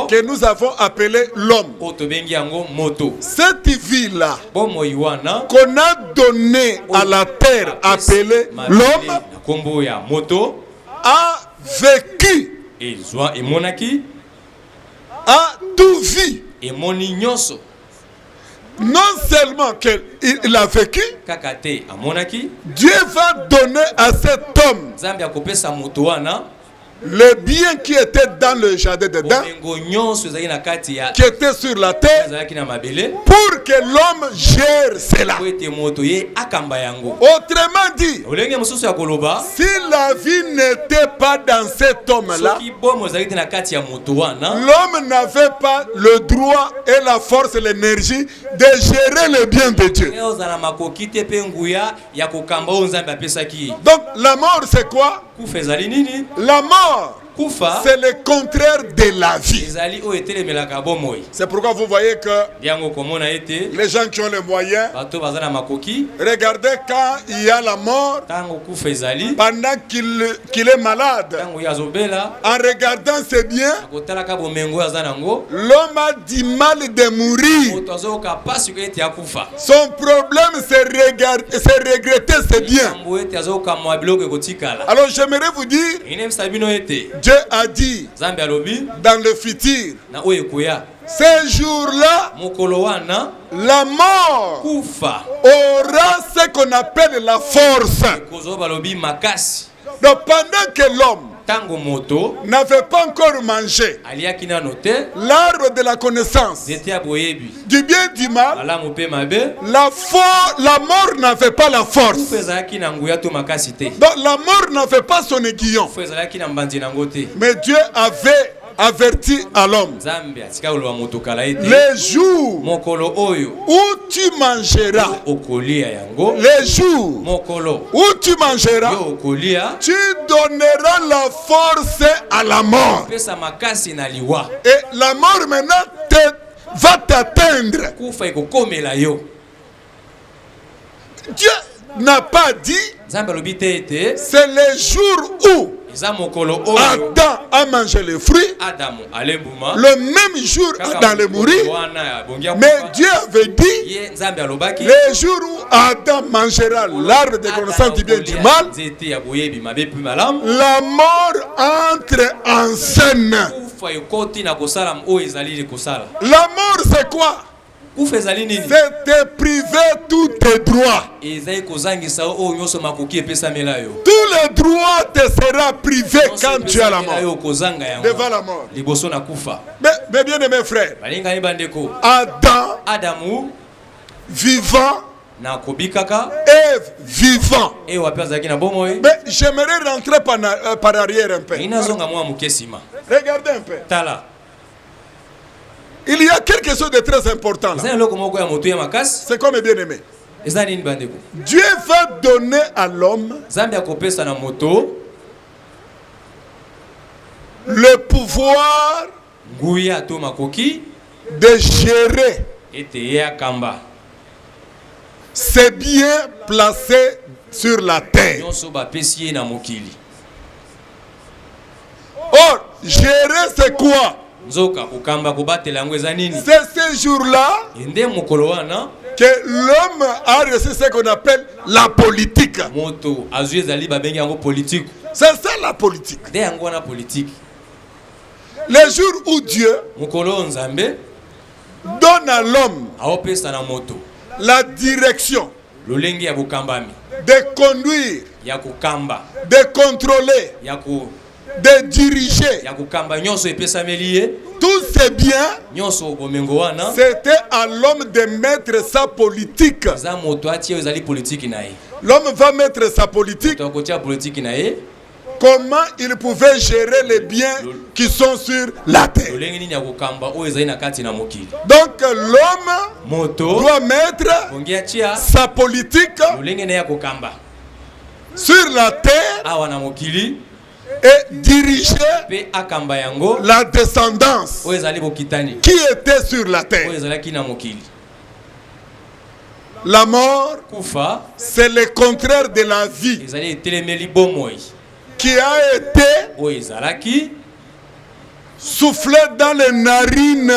que nous avons appelée l'homme. Cette vie-là qu'on a donnée à la terre appelée l'homme a vécu, a tout vu. Non seulement qu'il a vécu, Dieu va donner à cet homme le bien qui était dans le jardin d'Éden, qui était sur la terre, pour que l'homme gère cela. Autrement dit, si la vie n'était pas dans cet homme-là, l'homme n'avait pas le droit et la force et l'énergie de gérer le bien de Dieu. Donc la mort c'est quoi? La mort, c'est le contraire de la vie. C'est pourquoi vous voyez que les gens qui ont les moyens, regardez quand il y a la mort, pendant qu'il est malade, en regardant ses biens, l'homme a du mal de mourir. Son problème c'est regretter ses biens. Alors j'aimerais vous dire, Dieu a dit dans le futur, ces jours-là, la mort aura ce qu'on appelle la force. Donc pendant que l'homme n'avait pas encore mangé l'arbre de la connaissance du bien et du mal, la mort n'avait pas la force. Donc la mort n'avait pas son aiguillon. Mais Dieu avait avertit à l'homme: les jours où tu mangeras, les jours où tu mangeras, tu donneras la force à la mort. Et la mort maintenant va t'atteindre. Dieu n'a pas dit c'est les jours où Adam a mangé les fruits, le même jour Adam allait mourir. Mais Dieu avait dit les jours où Adam mangera l'arbre de connaissance du bien et du mal, la mort entre en scène. La mort, c'est quoi? C'est te priver tous tes droits. Tous les droits te seront privés quand tu as la mort. Devant la mort. Mais bien aimé frère, Adam vivant, Ève vivant. Mais j'aimerais rentrer par arrière un peu. Regardez un peu. Il y a quelque chose de très important là. C'est comme bien aimé. Dieu va donner à l'homme le pouvoir de gérer ses biens placés sur la terre. Or, gérer c'est quoi? C'est ce jour-là que l'homme a reçu ce qu'on appelle la politique. C'est ça la politique. Le jour où Dieu donne à l'homme la direction de conduire, de contrôler, de diriger tous ces biens, c'était à l'homme de mettre sa politique. L'homme va mettre sa politique. Comment il pouvait gérer les biens qui sont sur la terre. Donc l'homme doit mettre sa politique sur la terre et diriger la descendance qui était sur la terre. La mort, c'est le contraire de la vie qui a été soufflé dans les narines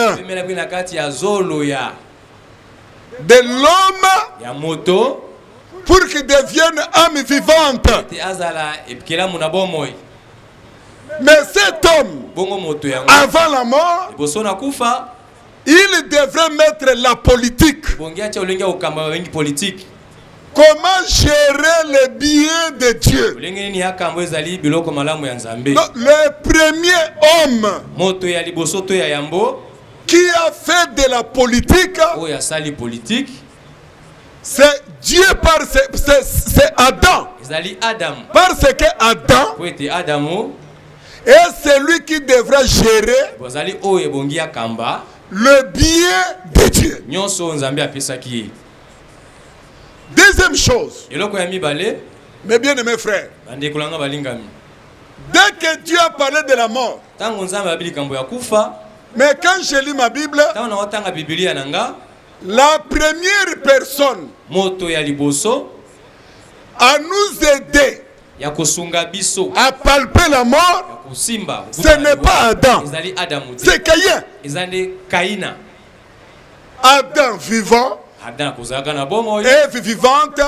de l'homme pour qu'il devienne âme vivante. Mais cet homme, avant la mort, il devrait mettre la politique. Comment gérer les biens de Dieu? Donc, le premier homme qui a fait de la politique, c'est Dieu, c'est Adam. Parce que Adam est celui qui devra gérer le bien de Dieu. Deuxième chose, mes bien-aimés frères, dès que Dieu a parlé de la mort, mais quand je lis ma Bible, la première personne à nous aider à palper la mort, ce n'est pas Adam, c'est Caïn. Adam vivant, Ève vivante,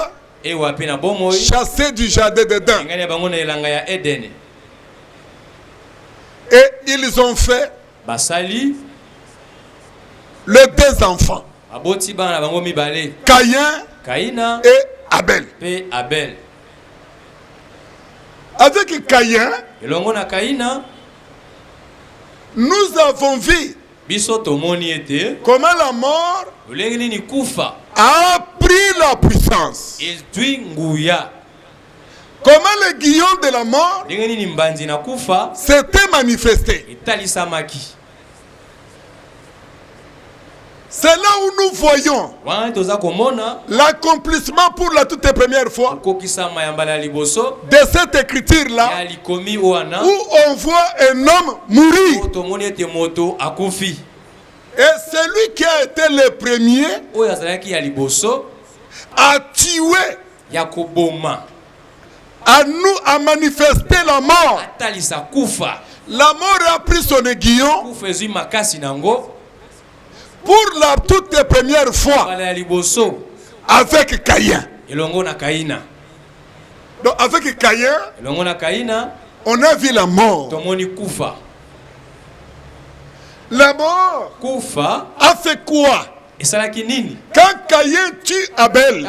chassée du jardin d'Éden. Et ils ont fait les deux enfants, Caïn et Abel. Avec Caïn, nous avons vu comment la mort a pris la puissance. Comment le guillon de la mort s'était manifesté. C'est là où nous voyons l'accomplissement pour la toute première fois de cette écriture-là, où on voit un homme mourir. Et celui qui a été le premier a tué, a manifesté la mort. La mort a pris son aiguillon pour la toute première fois avec Caïn. Donc avec Caïn, on a vu la mort. La mort a fait quoi? Quand Caïn tue Abel,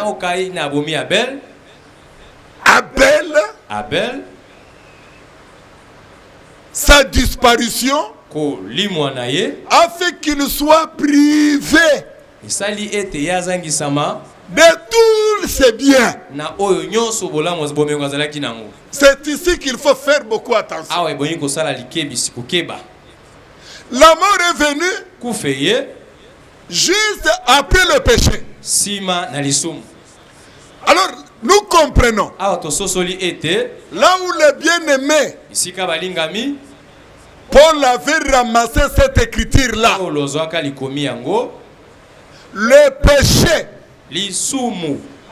sa disparition a fait qu'il soit privé de tous ses biens. C'est ici qu'il faut faire beaucoup attention. La mort est venue juste après le péché. Alors, nous comprenons. Là où le bien-aimé Paul avait ramassé cette écriture-là, le péché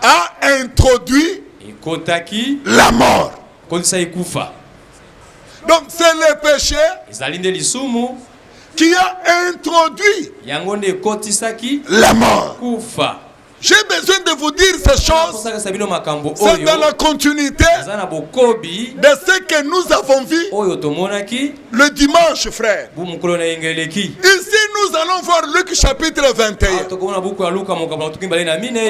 a introduit la mort. Donc c'est le péché qui a introduit la mort. J'ai besoin de vous dire ces choses. C'est dans la continuité de ce que nous avons vu le dimanche, frère. Ici, nous allons voir Luc chapitre 21.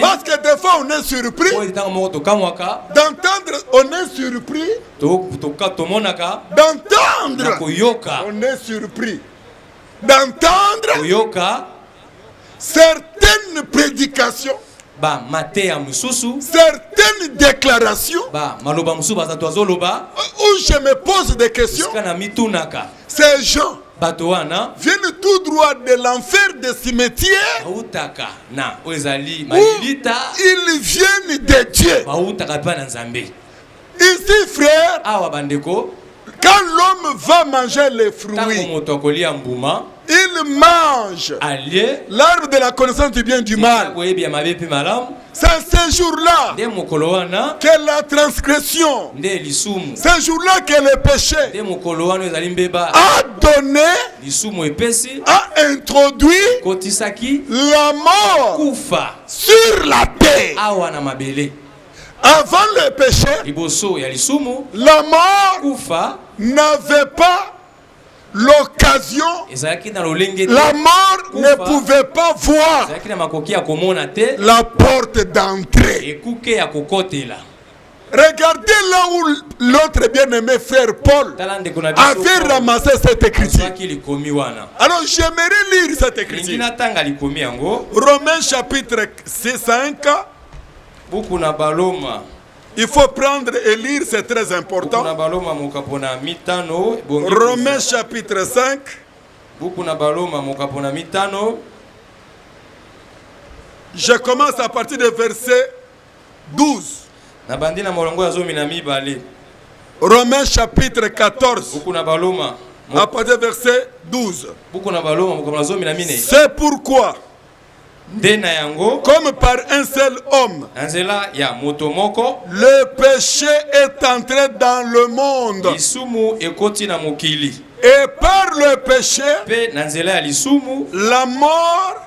Parce que des fois, on est surpris d'entendre, on est surpris d'entendre, on est surpris d'entendre certaines prédications, certaines déclarations où je me pose des questions. Ces gens viennent tout droit de l'enfer des cimetières, où ils viennent de Dieu. Ici, frère, quand l'homme va manger les fruits, il mange l'arbre de la connaissance du bien et du mal. C'est ce jour-là que la transgression, ce jour-là que le péché a donné, a introduit la mort sur la terre. Avant le péché, la mort n'avait pas l'occasion, la mort ne pouvait pas voir la porte d'entrée. Regardez là où l'autre bien-aimé frère Paul avait ramassé cette écriture. Alors j'aimerais lire cette écriture. Romains chapitre 5. Il faut prendre et lire, c'est très important. Romains chapitre 5. Je commence à partir du verset 12. Romains chapitre 14. À partir du verset 12. C'est pourquoi, comme par un seul homme, le péché est entré dans le monde. Et par le péché, la mort,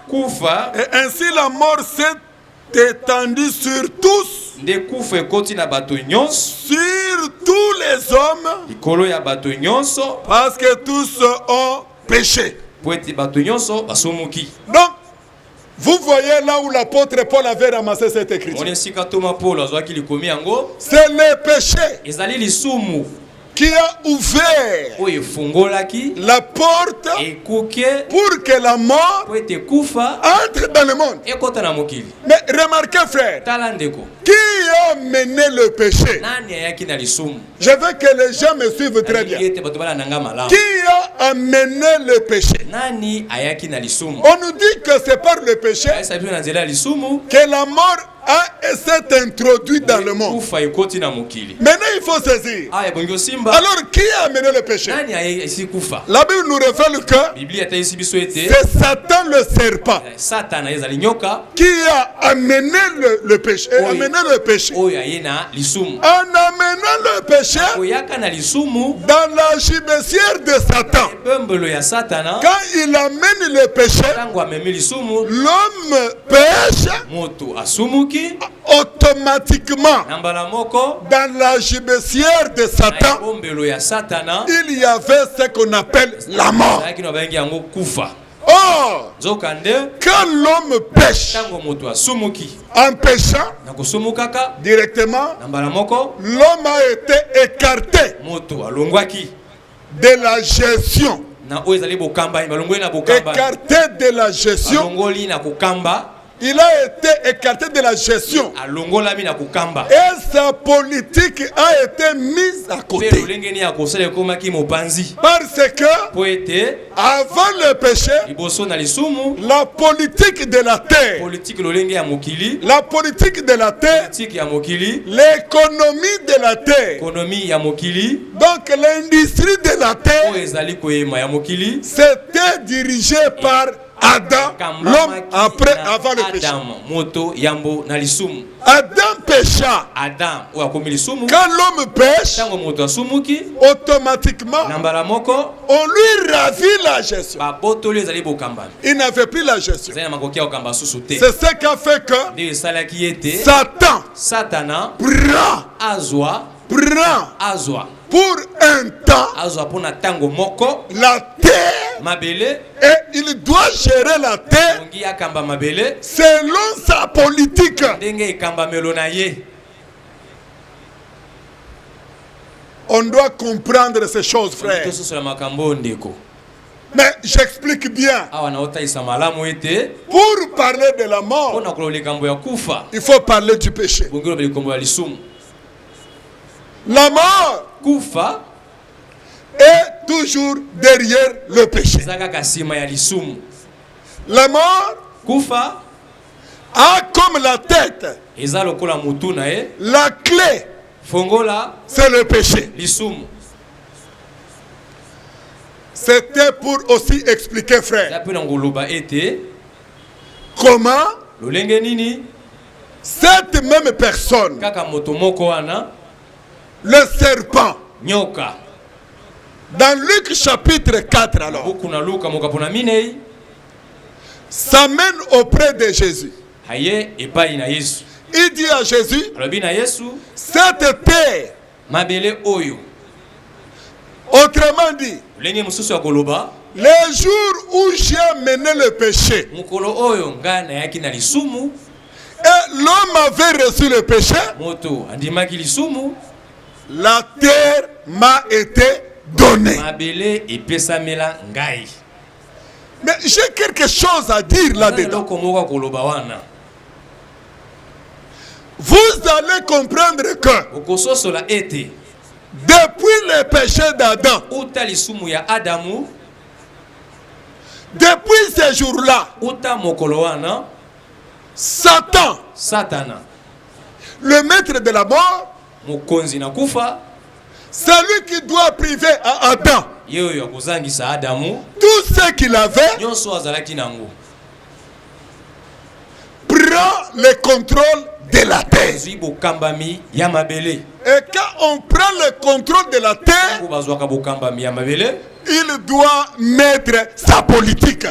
et ainsi la mort s'est étendue sur tous, sur tous les hommes, parce que tous ont péché. Donc, vous voyez là où l'apôtre Paul avait ramassé cette écriture. C'est le péché qui a ouvert la porte pour que la mort entre dans le monde. Mais remarquez, frère, qui a mené le péché? Je veux que les gens me suivent très bien. Qui a amené le péché? On nous dit que c'est par le péché que la mort s'est introduite dans le monde. Maintenant, il faut saisir. Alors, qui a amené le péché? La Bible nous révèle que c'est Satan le serpent qui a amené le péché. En amenant le péché dans la gibecière de Satan, quand il amène le péché, l'homme pêche automatiquement. Dans la gibecière de Satan, il y avait ce qu'on appelle la mort. Or, quand l'homme pêche, en péchant directement, l'homme a été écarté de la gestion. Écarté de la gestion. Il a été écarté de la gestion. Et sa politique a été mise à côté. Parce que, avant le péché, la politique de la terre, l'économie de la terre, donc l'industrie de la terre, c'était dirigé par Adam, l'homme avant le péché. Adam pécha. Quand l'homme pêche, automatiquement, on lui ravit la gestion. Il n'avait plus la gestion. C'est ce qui a fait que Satan prend pour un temps la terre, et il doit gérer la terre selon sa politique. On doit comprendre ces choses, frère. Mais j'explique bien. Pour parler de la mort, il faut parler du péché. La mort est toujours derrière le péché. La mort a comme la tête la clé, c'est le péché. C'était pour aussi expliquer, frère, comment cette même personne, le serpent, dans Luc chapitre 4, alors, s'amène auprès de Jésus. Il dit à Jésus, cette terre, autrement dit, les jours où j'ai mené le péché, et l'homme avait reçu le péché, la terre m'a été donnée. Mais j'ai quelque chose à dire là-dedans. Vous allez comprendre que depuis le péché d'Adam, depuis ce jour-là, Satan, le maître de la mort, c'est lui qui doit priver à Adam tout ce qu'il avait, prend le contrôle de la terre. Et quand on prend le contrôle de la terre, il doit mettre sa politique.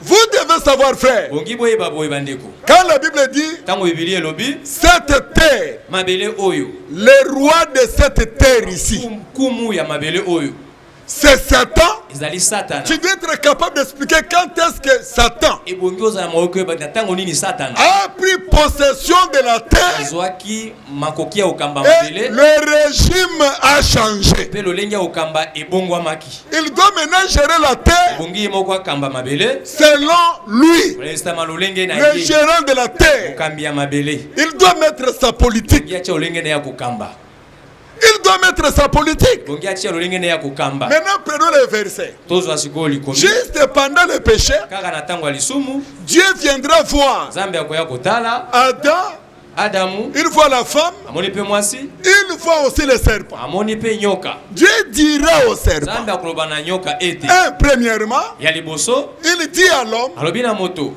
Vous devez savoir, frère, quand la Bible dit cette terre, le roi de cette terre ici, c'est Satan Tu dois être capable d'expliquer quand est-ce que Satan a pris possession de la terre et le régime a changé. Il doit maintenant gérer la terre selon lui, le gérant de la terre. Il doit mettre sa politique. Il doit mettre sa politique. Maintenant, prenons les versets. Juste pendant le péché, Dieu viendra voir Adam, il voit la femme, il voit aussi le serpent. Dieu dira au serpent, premièrement, il dit à l'homme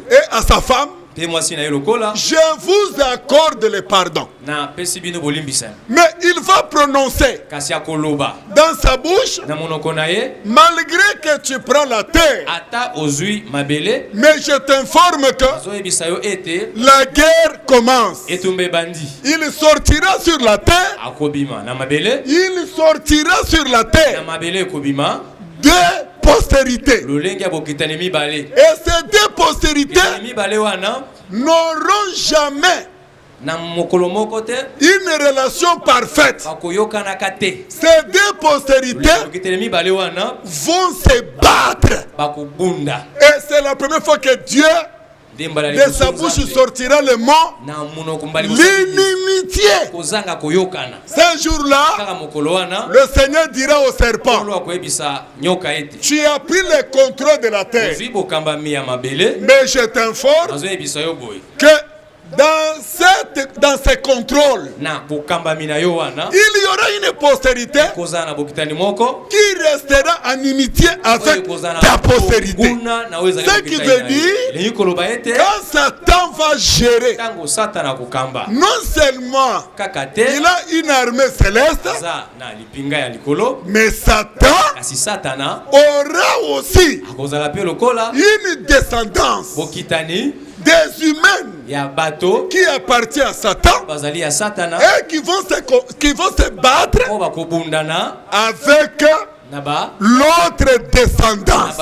et à sa femme, je vous accorde le pardon. Mais il va prononcer dans sa bouche, malgré que tu prends la terre, mais je t'informe que la guerre commence. Il sortira sur la terre, il sortira sur la terre de postérité. Et ces deux postérités n'auront jamais une relation parfaite. Ces deux postérités vont se battre. Et c'est la première fois que Dieu, de sa bouche sortira le mot l'inimitié. Ce jour-là, le Seigneur dira au serpent, tu as pris le contrôle de la terre, mais je t'informe que dans ces contrôles, il y aura une postérité qui restera en inimitié avec ta postérité. Ce qui veut dire, quand Satan va gérer, non seulement il a une armée céleste, mais Satan aura aussi une descendance des humains qui appartient à Satan et qui vont se battre avec l'autre descendance.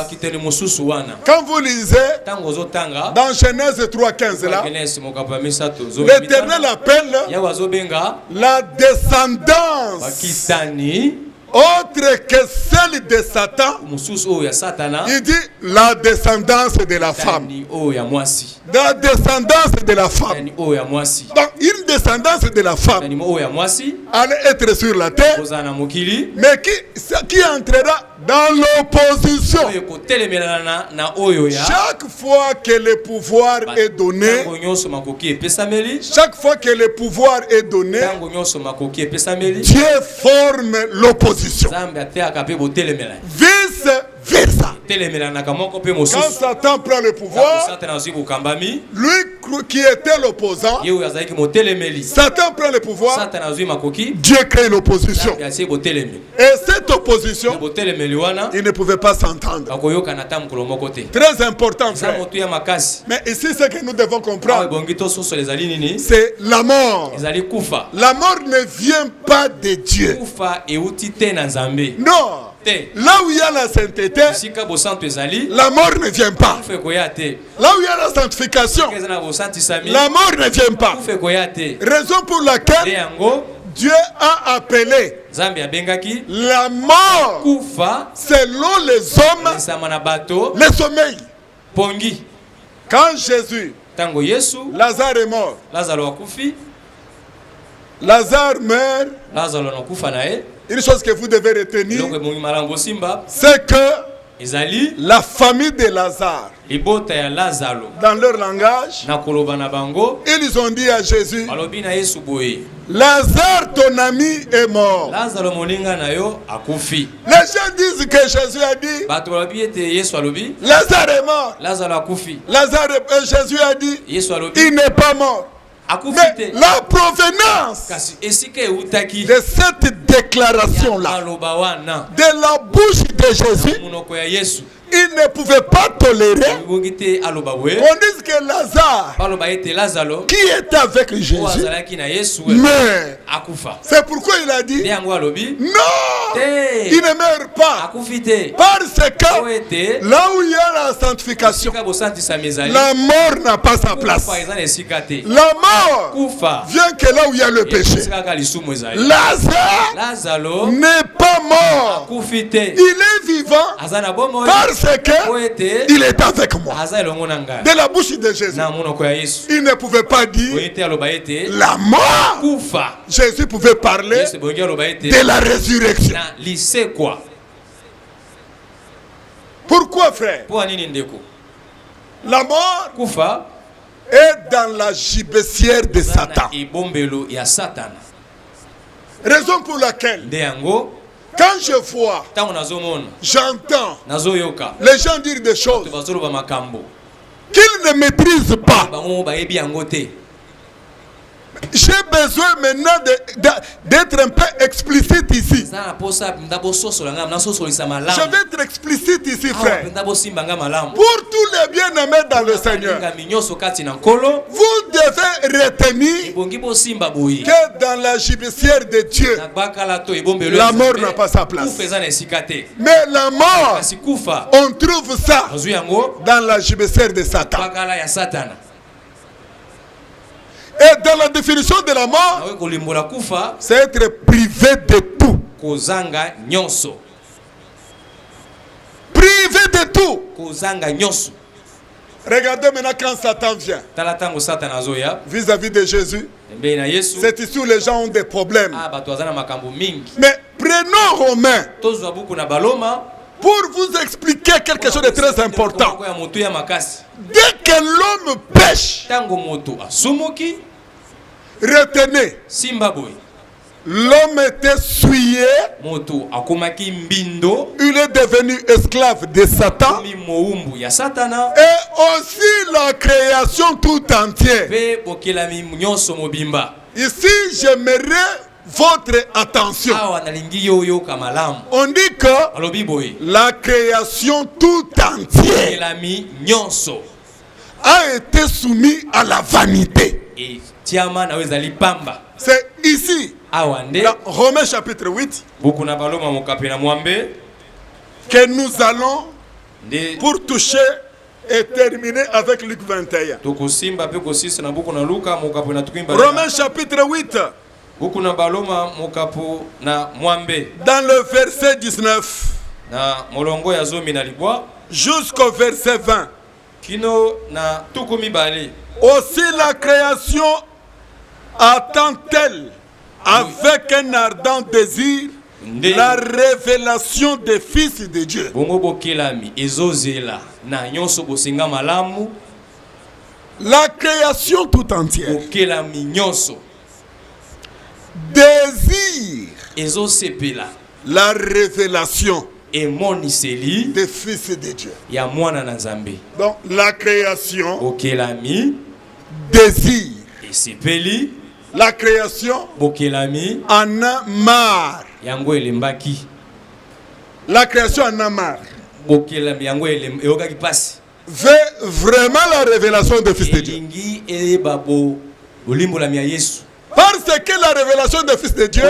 Quand vous lisez dans Genèse 3:15 là, l'Éternel appelle la descendance autre que celle de Satan. Il dit la descendance de la femme. La descendance de la femme. Donc une descendance de la femme allait être sur la terre, mais qui entrera dans l'opposition. Chaque fois que le pouvoir est donné, Dieu forme l'opposition. Vice versa. Quand Satan prend le pouvoir, lui qui était l'opposant, Satan prend le pouvoir, Dieu crée l'opposition. Et cette opposition, il ne pouvait pas s'entendre. Très important, frère. Mais ici, ce que nous devons comprendre, c'est la mort. La mort ne vient pas de Dieu. Non. Là où il y a la sainteté, la mort ne vient pas. Là où il y a la sanctification, la mort ne vient pas. Raison pour laquelle Dieu a appelé la mort, selon les hommes, le sommeil. Quand Jésus, Lazare est mort. Lazare meurt. Une chose que vous devez retenir, c'est que la famille de Lazare, dans leur langage, ils ont dit à Jésus, Lazare, ton ami, est mort. Les gens disent que Jésus a dit, Lazare est mort. Jésus a dit, il n'est pas mort. Mais la provenance de cette déclaration-là, de la bouche de Jésus, il ne pouvait pas tolérer qu'on dise que Lazare, qui était avec Jésus, mais c'est pourquoi il a dit non, il ne meurt pas. Parce que là où il y a la sanctification, la mort n'a pas sa place. La mort vient que là où il y a le péché. Lazare n'est pas mort. Il est vivant parce qu'il est avec moi. De la bouche de Jésus, il ne pouvait pas dire la mort. Jésus pouvait parler de la résurrection. Pourquoi, frère? La mort est dans la gibecière de Satan. Raison pour laquelle, quand je vois, j'entends les gens dire des choses qu'ils ne maîtrisent pas, j'ai besoin maintenant d'être un peu explicite ici. Je vais être explicite ici, frère. Pour tous les bien-aimés dans le Seigneur, vous devez retenir que dans la gibecière de Dieu, la mort n'a pas sa place. Mais la mort, on trouve ça dans la gibecière de Satan. Et dans la définition de la mort, c'est être privé de tout. Privé de tout. Regardez maintenant quand Satan vient vis-à-vis de Jésus. C'est ici où les gens ont des problèmes. Mais prenons Romains pour vous expliquer quelque chose de très important. Dès que l'homme pêche, retenez, l'homme était souillé, il est devenu esclave de Satan, et aussi la création tout entière. Ici, j'aimerais votre attention. On dit que la création tout entière a été soumise à la vanité. C'est ici, dans Romains chapitre 8, que nous allons pour toucher et terminer avec Luc 21. Romains chapitre 8. Dans le verset 19 jusqu'au verset 20. Aussi la création attend-elle avec un ardent désir la révélation des fils de Dieu. La création tout entière désire la révélation des fils de Dieu. Donc la création désire, la création en a marre. La création en a marre. Veut vraiment la révélation des fils de Dieu. Parce que la révélation des fils de Dieu,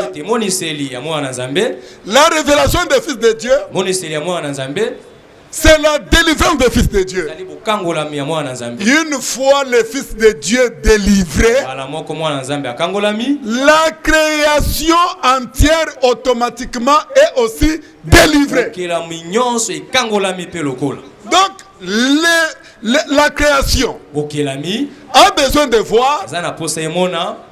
la révélation des fils de Dieu, c'est la délivrance des fils de Dieu. Une fois les fils de Dieu délivrés, la création entière automatiquement est aussi délivrée. Donc, la création a besoin de voir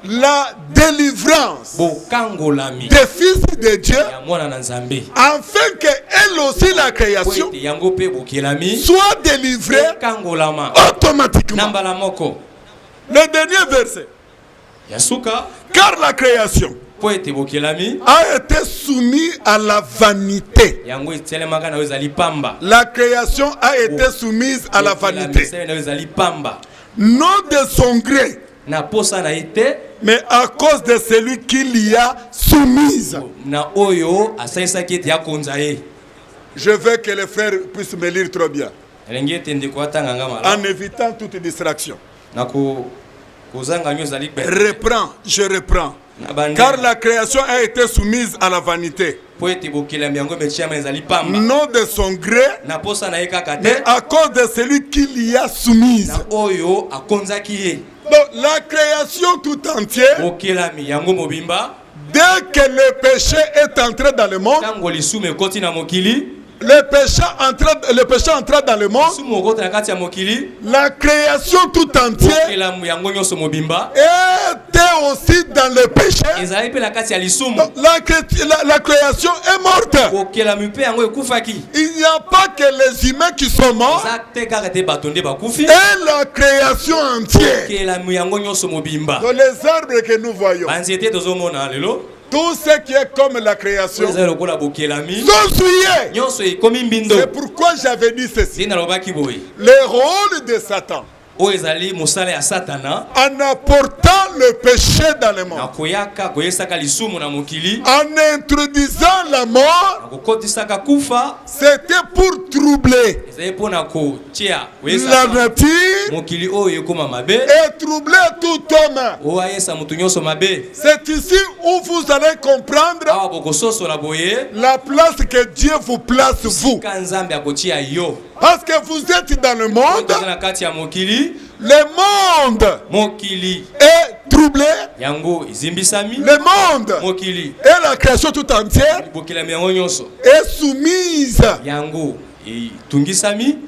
la délivrance des fils de Dieu, afin qu'elle aussi, la création, soit délivrée automatiquement. Le dernier verset. Car la création a été soumise à la vanité. La création a été soumise à la vanité. Non de son gré, mais à cause de celui qui l'y a soumise. Je veux que les frères puissent me lire trop bien. En évitant toute distraction. Reprends, je reprends. Car la création a été soumise à la vanité. Non de son gré, mais à cause de celui qui l'y a soumise. Donc la création tout entière, dès que le péché est entré dans le monde, le péché entra dans le monde. La création tout entière était aussi dans le péché. Donc, la création est morte. Il n'y a pas que les humains qui sont morts. Et la création entière. Dans les arbres que nous voyons, tout ce qui est comme la création sont souillés. C'est pourquoi j'avais dit ceci. Le rôle de Satan en apportant le péché dans le monde, en introduisant la mort, c'était pour troubler la nature et troubler tout homme. C'est ici où vous allez comprendre la place que Dieu vous place, vous. Parce que vous êtes dans le monde, le monde est troublé, le monde et la création tout entière est soumise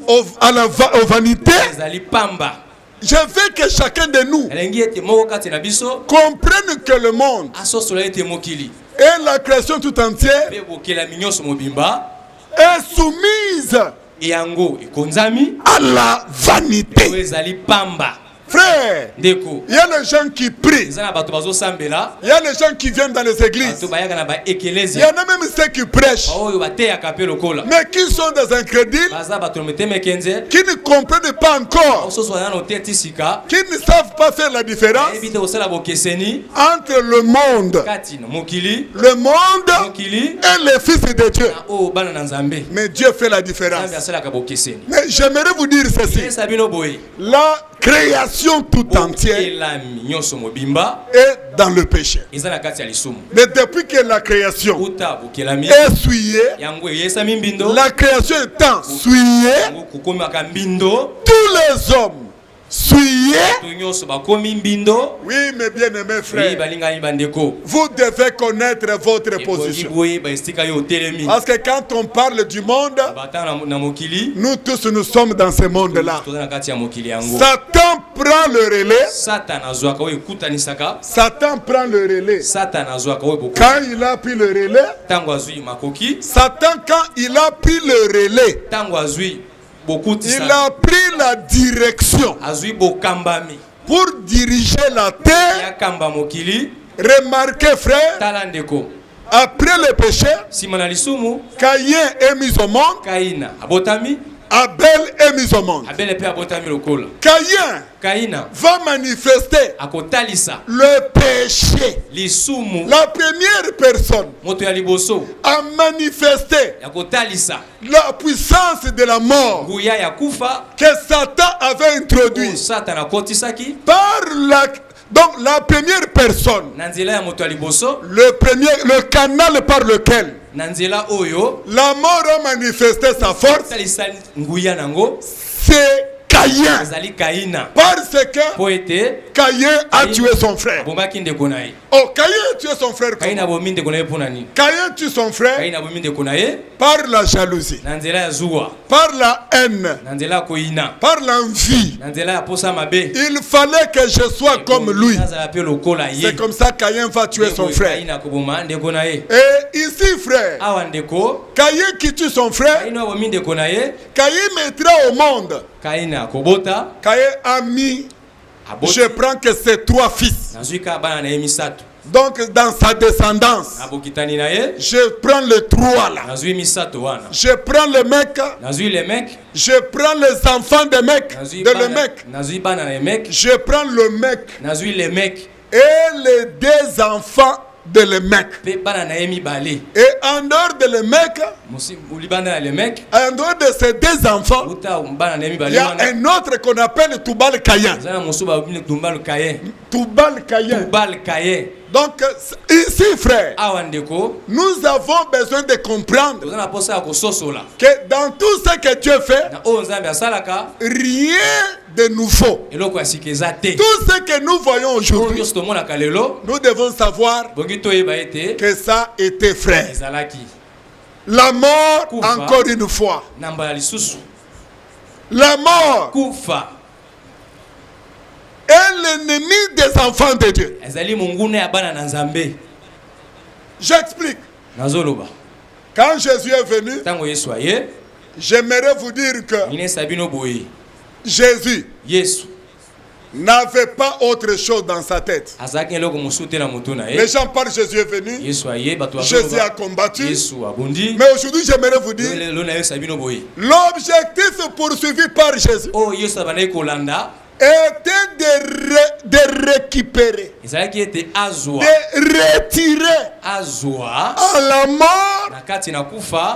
aux vanités. Je veux que chacun de nous comprenne que le monde et la création tout entière est soumise à la vanité. Frère, il y a les gens qui prient. Il y a les gens qui viennent dans les églises. Il y en a même ceux qui prêchent. Mais qui sont des incrédules, qui ne comprennent pas encore, qui ne savent pas faire la différence entre le monde et le Fils de Dieu. Mais Dieu fait la différence. Mais j'aimerais vous dire ceci. La création tout entière est dans le péché. Mais depuis que la création est souillée, la création étant souillée, tous les hommes souillés. Oui, mes bien-aimés frères, vous devez connaître votre position. Parce que quand on parle du monde, nous tous nous sommes dans ce monde-là. Satan prend le relais. Satan prend le relais. Quand il a pris le relais, Satan, quand il a pris le relais, il a pris la direction pour diriger la terre. Remarquez, frère, après le péché, Caïn est mis au monde, Abel est mis au monde. Caïn va manifester le péché. La première personne a manifesté la puissance de la mort que Satan avait introduit donc la première personne, le canal par lequel la mort a manifesté sa force, c'est Caïn. Parce que Caïn a tué son frère. Oh, Caïn a tué son frère. Caïn tue son frère par la jalousie, par la haine, par l'envie. Il fallait que je sois comme lui. C'est comme ça que Caïn va tuer son frère. Et ici, frère, Caïn qui tue son frère, Caïn mettra au monde. Caïn a mis, je prends que c'est 3 fils. Donc dans sa descendance, je prends les 3 là. Je prends le mec, je prends les enfants des mecs, je prends le mec et les 2 enfants de Lémec. Et en dehors de Lémec, en dehors de ces deux enfants, il y a un autre qu'on appelle Tubal Caïn. Tubal Caïn. Donc, ici, frère, nous avons besoin de comprendre que dans tout ce que Dieu fait, rien de nouveau. Tout ce que nous voyons aujourd'hui, nous devons savoir que ça était frère. La mort, encore une fois. La mort est l'ennemi des enfants de Dieu. J'explique. Quand Jésus est venu, j'aimerais vous dire que Jésus n'avait pas autre chose dans sa tête. Les gens parlent, Jésus est venu, Jésus a combattu. Mais aujourd'hui, j'aimerais vous dire l'objectif poursuivi par Jésus était de récupérer, de retirer à la mort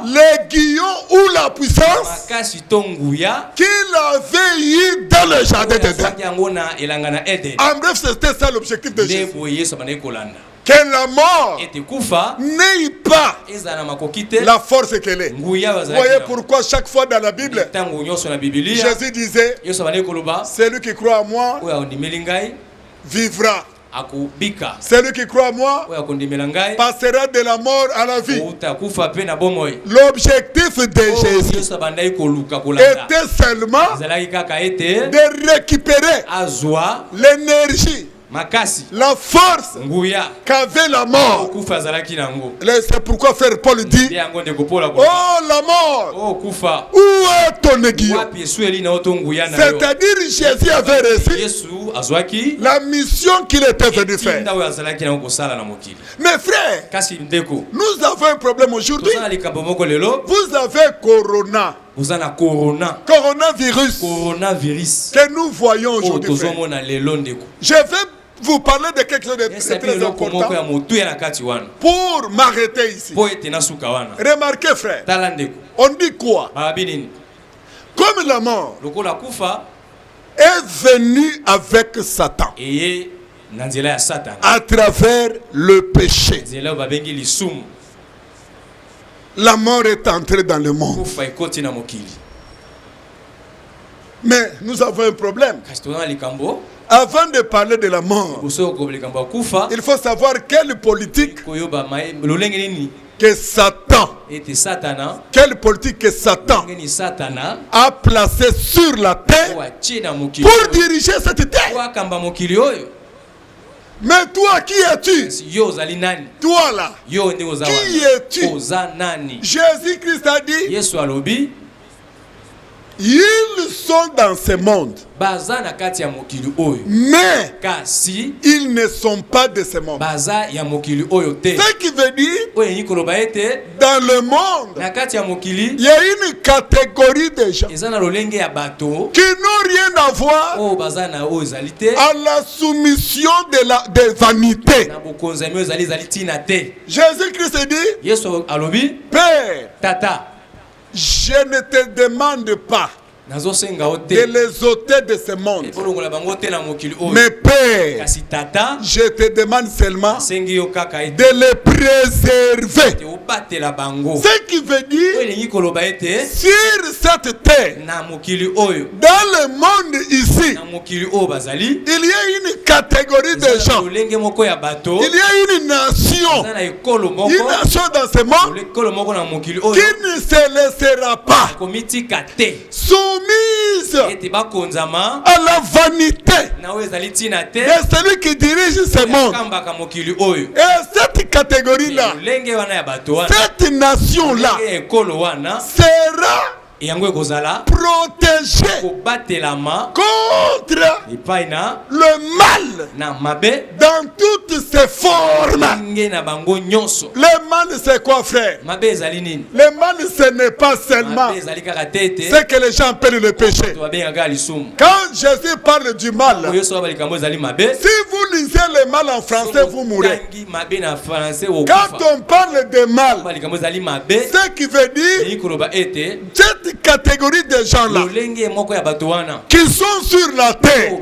l'aiguillon ou la puissance qu'il avait eu dans le jardin d'Éden. En bref, c'était ça l'objectif de Jésus. Que la mort n'ait pas la force qu'elle est. Vous voyez pourquoi chaque fois dans la Bible, Jésus disait, celui qui croit en moi vivra. Celui qui croit en moi passera de la mort à la vie. L'objectif de Jésus était seulement de récupérer l'énergie, la force qu'avait la mort. C'est pourquoi frère Paul dit, oh la mort, où est ton aiguillon? C'est-à-dire Jésus avait reçu la mission qu'il était venu faire. Mais frère, nous avons un problème aujourd'hui. Vous avez coronavirus que nous voyons aujourd'hui. Je vais vous parler de quelque chose de très important pour m'arrêter ici. Remarquez frère, on dit quoi? Comme la mort est venue avec Satan à travers le péché, la mort est entrée dans le monde. Mais nous avons un problème. Avant de parler de la mort, il faut savoir quelle politique que Satan a placé sur la terre pour diriger cette terre. Mais toi, qui es-tu? Toi là, qui es-tu? Jésus-Christ a dit, ils sont dans ce monde, mais ils ne sont pas de ce monde. Ce qui veut dire, dans le monde, il y a une catégorie de gens qui n'ont rien à voir à la soumission de vanité. Jésus-Christ dit, Père, je ne te demande pas de les ôter de ce monde, mais Père, je te demande seulement de les préserver. Ce qui veut dire, sur cette terre, dans le monde ici, il y a une catégorie de gens, il y a une nation dans ce monde qui ne se laissera pas soumise à la vanité de celui qui dirige ce monde. Et cette catégorie-là, cette nation-là sera protégée contre le mal dans toutes ses formes. Le mal, c'est quoi, frère? Le mal, ce n'est pas seulement ce que les gens appellent le péché. Quand Jésus parle du mal, si vous lisez le mal en français, vous mourrez. Quand on parle de mal, ce qui veut dire cette catégorie de gens-là qui sont sur la terre,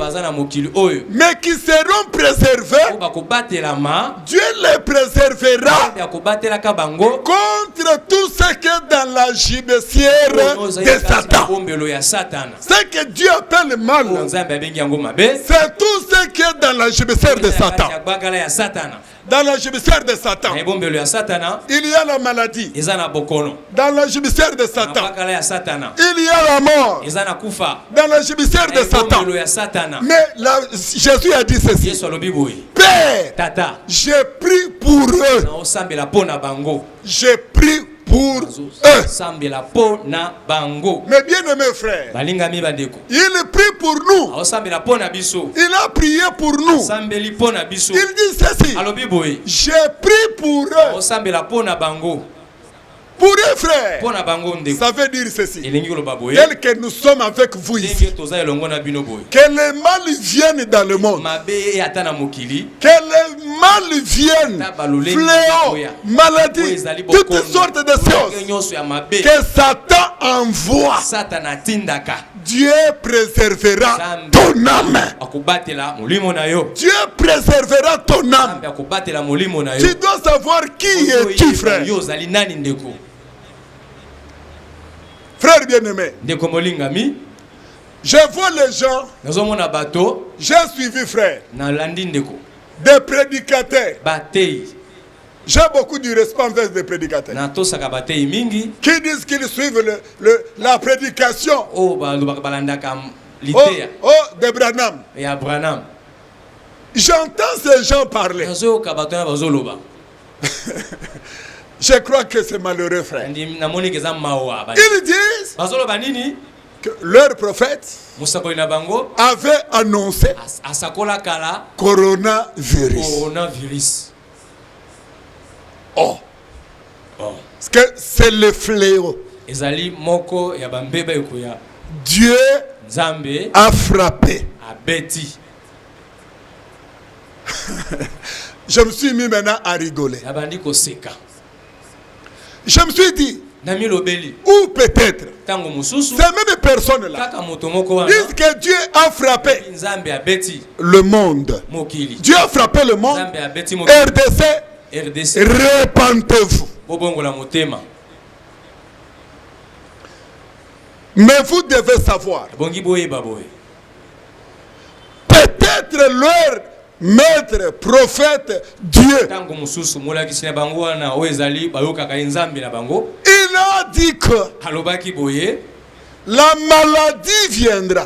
mais qui seront préservés, Dieu les préservera contre tout ce qui est dans la gibecière de Satan. Ce que Dieu appelle mal, c'est tout ce qui est dans la gibecière de Satan. Dans la gibecière de Satan, il y a la maladie. Dans la gibecière de Satan, il y a la mort. Dans la gibecière de Satan. Mais Jésus a dit ceci: Père, j'ai pris pour eux. J'ai pris pour eux. Mais bien aimé frère, il prie pour nous. Il a prié pour nous. Il dit ceci: j'ai pris pour eux. Pour eux frères, ça veut dire ceci: tel que nous sommes avec vous ici, que le mal vienne dans le monde, que le mal vienne, fléau, maladie, toutes sortes de choses que Satan envoie. Dieu préservera ton âme. Dieu préservera ton âme. Tu dois savoir qui es-tu, frère. Frère bien-aimé, je vois les gens. J'ai suivi, frère, des prédicateurs. J'ai beaucoup de respect envers des prédicateurs qui disent qu'ils suivent la prédication de Branham. J'entends ces gens parler. Je crois que c'est malheureux, frère. Ils disent que leur prophète avait annoncé coronavirus. Oh. Parce que c'est le fléau. Dieu a frappé. Je me suis mis maintenant à rigoler. Je me suis dit, ou peut-être ces mêmes personnes-là disent que Dieu a frappé le monde. Dieu a frappé le monde. RDC, repentez-vous. Mais vous devez savoir, peut-être leur maître, prophète, Dieu, il a dit que la maladie viendra.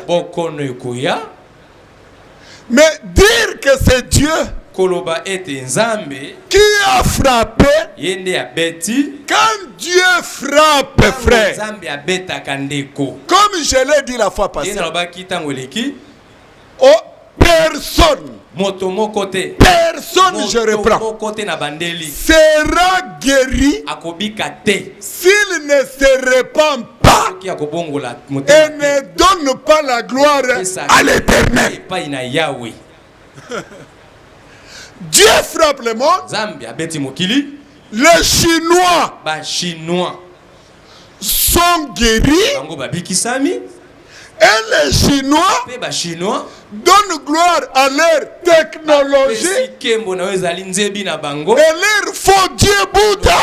Mais dire que c'est Dieu qui a frappé, quand Dieu frappe, frère, comme je l'ai dit la fois passée, oh, personne, je reprends, sera guéri s'il ne se répand pas et ne donne pas la gloire à l'Éternel. Dieu frappe le monde. Les Chinois sont guéris. Et les Chinois donnent gloire à leur technologie et leur faux Dieu Bouddha.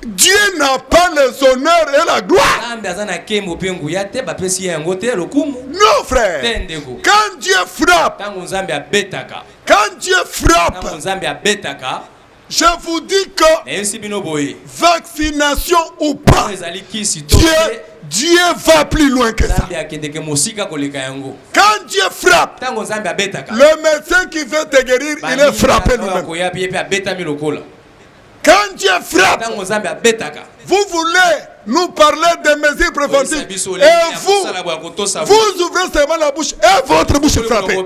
Dieu n'a pas les honneurs et la gloire. Non, frère. Quand Dieu frappe, je vous dis que vaccination ou pas, Dieu va plus loin que ça. Quand Dieu frappe, le médecin qui veut te guérir, il est frappé lui-même. Quand Dieu frappe, vous voulez nous parler des mesures préventives. Et vous ouvrez seulement la bouche et votre bouche est frappée.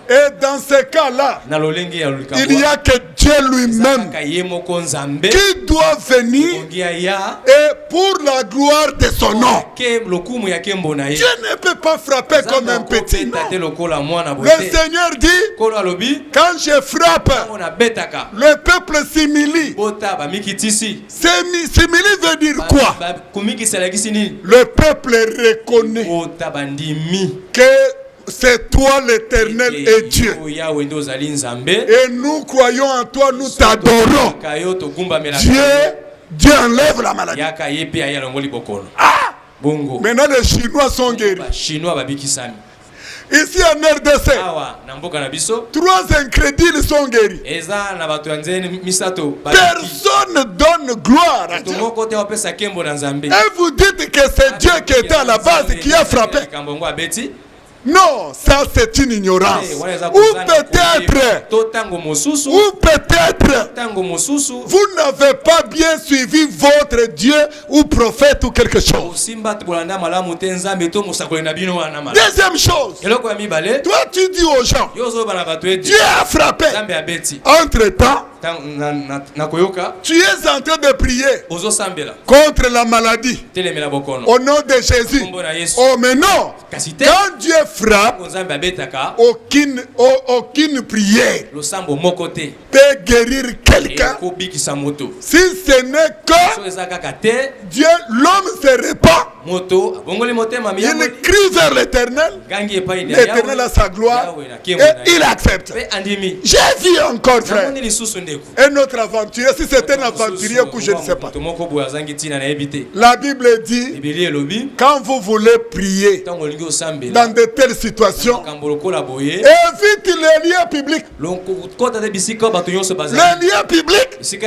Et dans ce cas-là, il n'y a que Dieu lui-même qui doit venir et pour la gloire de son nom. Dieu ne peut pas frapper comme un petit. Le Seigneur dit, quand je frappe, le peuple s'humilie. S'humilie veut dire quoi? Le peuple reconnaît que c'est toi l'Éternel et Dieu. Et nous croyons en toi, nous t'adorons. Dieu enlève la maladie. Ah! Maintenant les Chinois sont guéris. Ici en RDC, 3 incrédules sont guéris. Personne ne donne gloire à Dieu. Et vous dites que c'est Dieu qui était à la base qui a frappé. Non, ça c'est une ignorance. Ou peut-être, vous n'avez pas bien suivi votre Dieu ou prophète ou quelque chose. Deuxième chose, toi tu dis aux gens, Dieu a frappé. Entre-temps, tu es en train de prier contre la maladie au nom de Jésus. Oh mais non, quand Dieu frappe, aucune prière peut guérir quelqu'un. Si ce n'est que Dieu, l'homme se répand, il crie vers l'Éternel, l'Éternel a sa gloire et il accepte. J'ai vu encore, frère, un autre aventurier, si c'est un aventurier que je ne sais pas. La Bible dit, quand vous voulez prier dans de telles situations, évite les lieux publics. Les lieux publics, c'est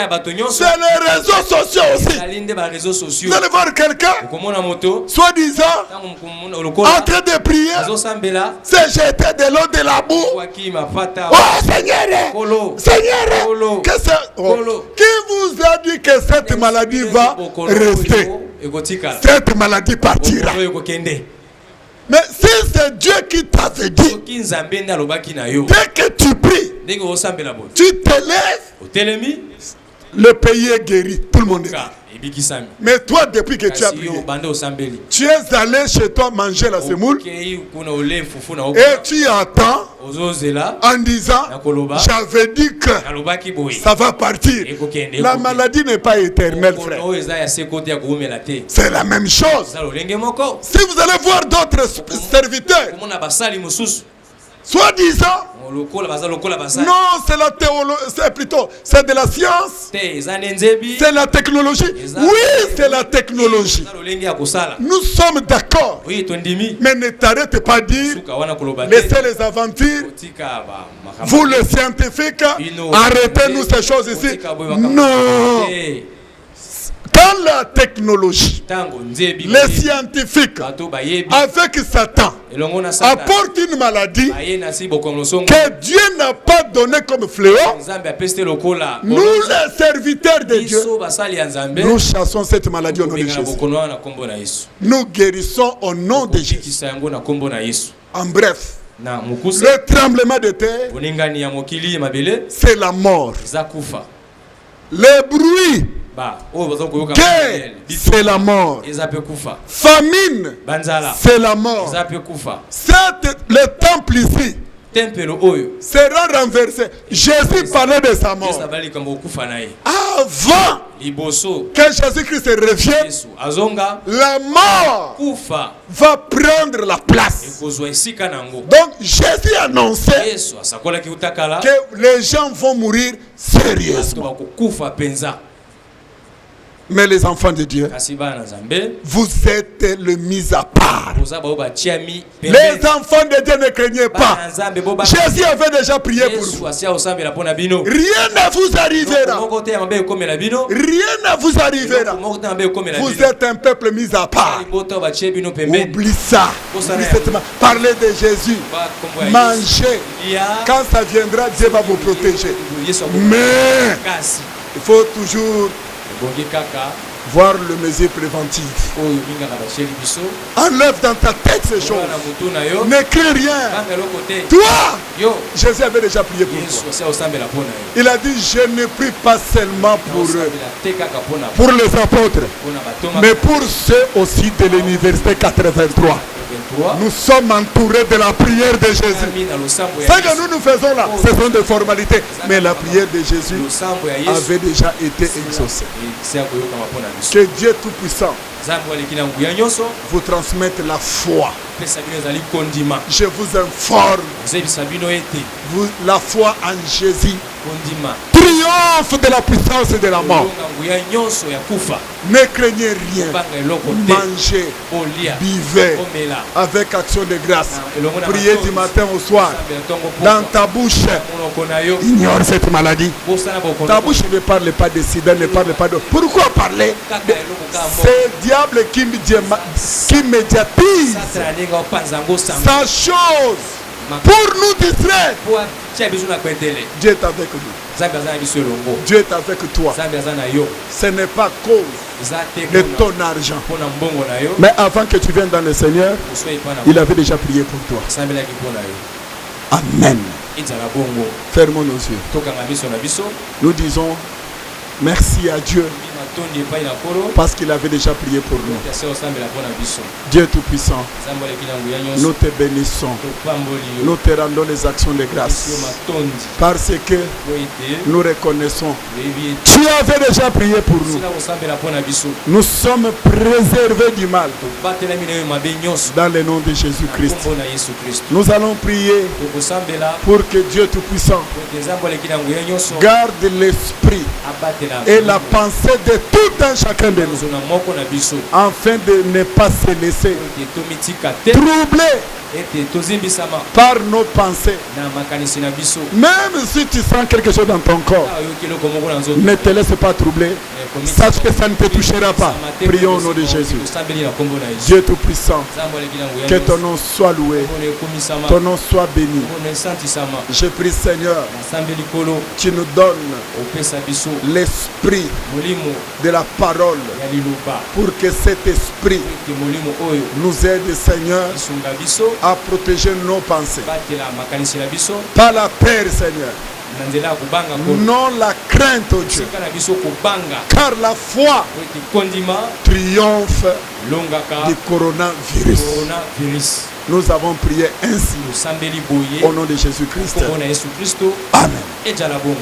les réseaux sociaux aussi. Vous allez voir quelqu'un, soi-disant, en train de prier, se jeter de l'eau de la boue. Oh Seigneur, Seigneur, qui vous a dit que cette maladie va rester? Cette maladie partira. Mais si c'est Dieu qui t'avait dit, dès que tu pries, tu te lèves, le pays est guéri, tout le monde est guéri. Mais toi, depuis que tu as prié, tu es allé chez toi manger la semoule et tu attends en disant, j'avais dit que ça va partir. La maladie n'est pas éternelle, frère. C'est la même chose. Si vous allez voir d'autres serviteurs, soi-disant, non, c'est la théologie, c'est plutôt, c'est de la science, c'est la technologie. Oui, c'est la technologie. Nous sommes d'accord. Mais ne t'arrêtez pas de dire, laissez les aventures, vous les scientifiques, arrêtez-nous ces choses ici. Non. Dans la technologie, les scientifiques, avec Satan, apportent une maladie que Dieu n'a pas donnée comme fléau. Nous, les serviteurs de Dieu, nous chassons cette maladie au nom de Jésus. Nous guérissons au nom de Jésus. En bref, le tremblement de terre, c'est la mort. Le bruit, c'est la mort. Famine, c'est la mort. Le temple ici sera renversé. Jésus parlait de sa mort. Avant que Jésus-Christ revienne, la mort va prendre la place. Donc Jésus annonçait que les gens vont mourir sérieusement. Mais les enfants de Dieu, vous êtes le mis à part. Les enfants de Dieu ne craignez pas. Jésus avait déjà prié pour vous. Rien ne vous arrivera. Rien ne vous arrivera. Vous êtes un peuple mis à part. Oublie ça. Parlez de Jésus. Mangez. Quand ça viendra, Dieu va vous protéger. Mais il faut toujours voir le mesure préventive. Enlève dans ta tête ces choses. N'écris rien. Toi, Jésus avait déjà prié pour toi. Il a dit, je ne prie pas seulement pour les apôtres, mais pour ceux aussi de l'université 83. Nous sommes entourés de la prière de Jésus. Ce que nous faisons là, ce sont des formalités. Mais la prière de Jésus avait déjà été exaucée. Que Dieu Tout-Puissant vous transmette la foi. Je vous informe, la foi en Jésus triomphe de la puissance et de la mort. Ne craignez rien. Mangez, buvez avec action de grâce. Priez du matin au soir. Dans ta bouche, ignore cette maladie. Ta bouche ne parle pas de sida, ne parle pas de... Pourquoi parler? C'est le diable qui médiatise sa chose pour nous distraire. Dieu est avec nous. Dieu est avec toi. Ce n'est pas cause de ton argent. Mais avant que tu viennes dans le Seigneur, il avait déjà prié pour toi. Amen. Fermons nos yeux. Nous disons merci à Dieu parce qu'il avait déjà prié pour nous. Dieu Tout-Puissant, nous te bénissons. Nous te rendons les actions de grâce parce que nous reconnaissons tu avais déjà prié pour nous. Nous sommes préservés du mal dans le nom de Jésus-Christ. Nous allons prier pour que Dieu Tout-Puissant garde l'esprit et la pensée de tout un chacun de nous, afin de ne pas se laisser troubler par nos pensées. Même si tu sens quelque chose dans ton corps, ne te laisse pas troubler. Sache que ça ne te touchera pas. Prions au nom de Jésus. Dieu Tout-Puissant, que ton nom soit loué, ton nom soit béni. Je prie Seigneur, tu nous donnes l'esprit de la parole pour que cet esprit nous aide, Seigneur, à protéger nos pensées. Pas la peur, Seigneur. Non la crainte, oh Dieu. Car la foi triomphe du coronavirus. Nous avons prié ainsi au nom de Jésus-Christ. Amen.